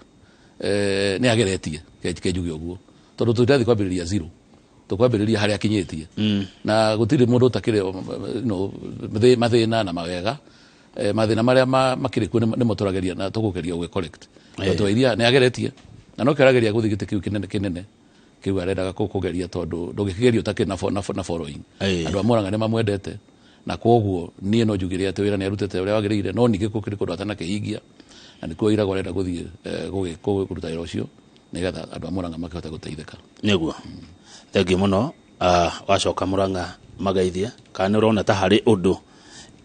nĩ ageretie ke njuge ũguo tondũ tũthiĩ kwambĩrĩria zero tũkwambĩrĩria harĩa akinyĩtie na gũtirĩ mũndũ ũtakĩrĩ mathĩna na mawega mathĩna marĩa makĩrĩ kuo nĩ matũrageria na tũgũgeria gwe collect Tatu iria nĩ ageretie na no kĩrageria gũthiĩ gĩtĩ kĩu kĩnene kĩu arendaga kũgeria tondũ ndũngĩkĩgeria ũtakĩrĩ na following. Andũ a Mũrang'a nĩ mamwendete na koguo niĩ no njugire atĩ wĩra nĩ arutĩte ũrĩa wagĩrĩire no ningĩ kũrĩ kũndũ atanakĩhingia na nĩkuo Iragũ arenda gũthiĩ kũruta wĩra ũcio nĩgetha andũ a Mũrang'a makĩhota gũteithĩka. Nĩguo thengiũ mũno wacoka Mũrang'a mageithie kana ũrona ta harĩ ũndũ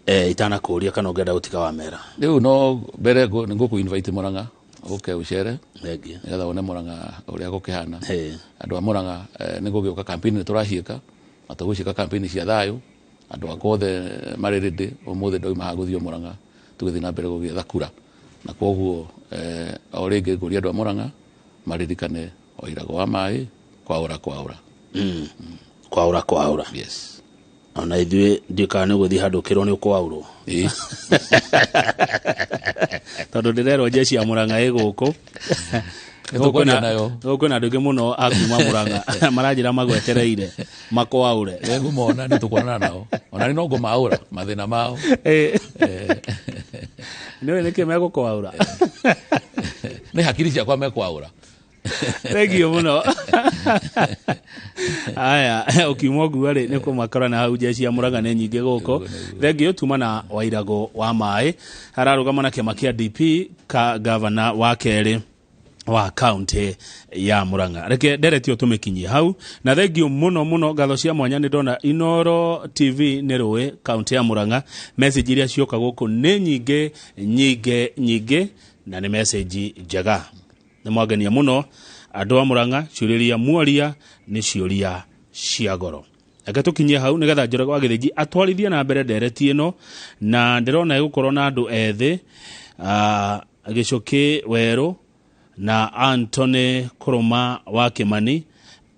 itanakũria kana ũngĩenda gũtiga wa mera. Rĩu no mbere nĩ ngũkũ-invite Mũrang'a ũke ũcere nĩgetha wone Mũrang'a ũrĩa gũkĩhana. Andũ a Mũrang'a nĩ gũgĩũka campaign nĩ tũraciĩka na tũgũciĩka campaign cia thayũ. Andũ akothe marĩ rĩndĩ ũmũthĩ ndoima hagũthio Mũrang'a tũgĩthiĩ na mbere gũgĩetha kura na koguo o rĩngĩ ngũria andũ a Mũrang'a maririkane o Iragũ wa maĩ kwaũra. Kwaũra. Yes. Ona ithuĩ ndĩka nĩ gũthiĩ handũ kĩrwo nĩ ũkwaũrwo. Tondũ ndĩrerwo jeshi ya Mũrang'a ĩgũkũ. Kwĩna andũ aingĩ mũno akuma Mũrang'a maranjĩra magwetereire makwaũre. Ngũmona nĩ tũkuonana nao ona nĩ no ngũmaũra mathĩna mao. Nĩwe nĩkĩ megũkwaũra? Nĩ hakiri ciakwa mekwaũra. Thengiũ mũno. Aya ũkiuma ũguo rĩ nĩ kũmakora na hau jeshi ya Mũrang'a nĩ nyingĩ gũkũ. Thengiũ tuma na wa Iragũ wa maĩ hararũgama na kĩama kĩa DP ka gavana wa kerĩ wa kaunti ya Mũrang'a. Reke nderetio tũmĩkinyie hau na thengiũ mũno ngatho cia mwanya nĩ ndona Inooro TV nĩ rũĩ kaunti ya Mũrang'a. Message iria cioka gũkũ nĩ nyingĩ na nĩ message njega. Nĩ mwagenia mũno andũ a Mũrang'a ciũrĩria muoria nĩ ciũria cia goro. Reke tũkinyie hau nĩgetha Njoroge wa Gĩthĩnji atwarithie na mbere ndereti ĩno na ndĩrona ĩgũkorwo na andũ ethĩ Gĩcũkĩ Werũ na Anthony Kũrũma wa Kĩmani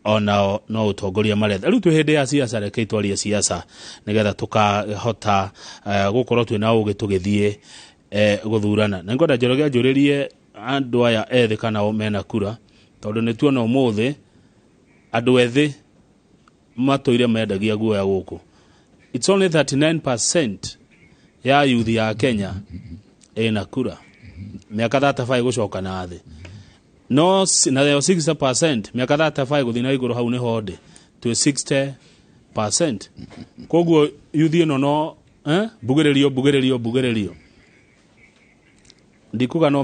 onao no ũtongoria maretha. Rĩu twĩ hĩndĩ ya siasa reke twarie siasa nĩgetha tũkahota gũkorwo twĩna ũgĩ tũgĩthiĩ gũthurana. Na ngwenda Njoroge anjũrĩrie andũ aya ethĩ kana o mena kura tondũ nĩ tuona ũmũthĩ andũ ethĩ matũire mendagia guoya gũkũ. It's only 39% ya youth ya Kenya ena kura. Miaka 35 gũcoka na thĩ. No na yo 60% miaka 35 gũthiĩ na igũrũ hau nĩ honde to 60%. Koguo youth ĩno no bugĩrĩrio ndikuga no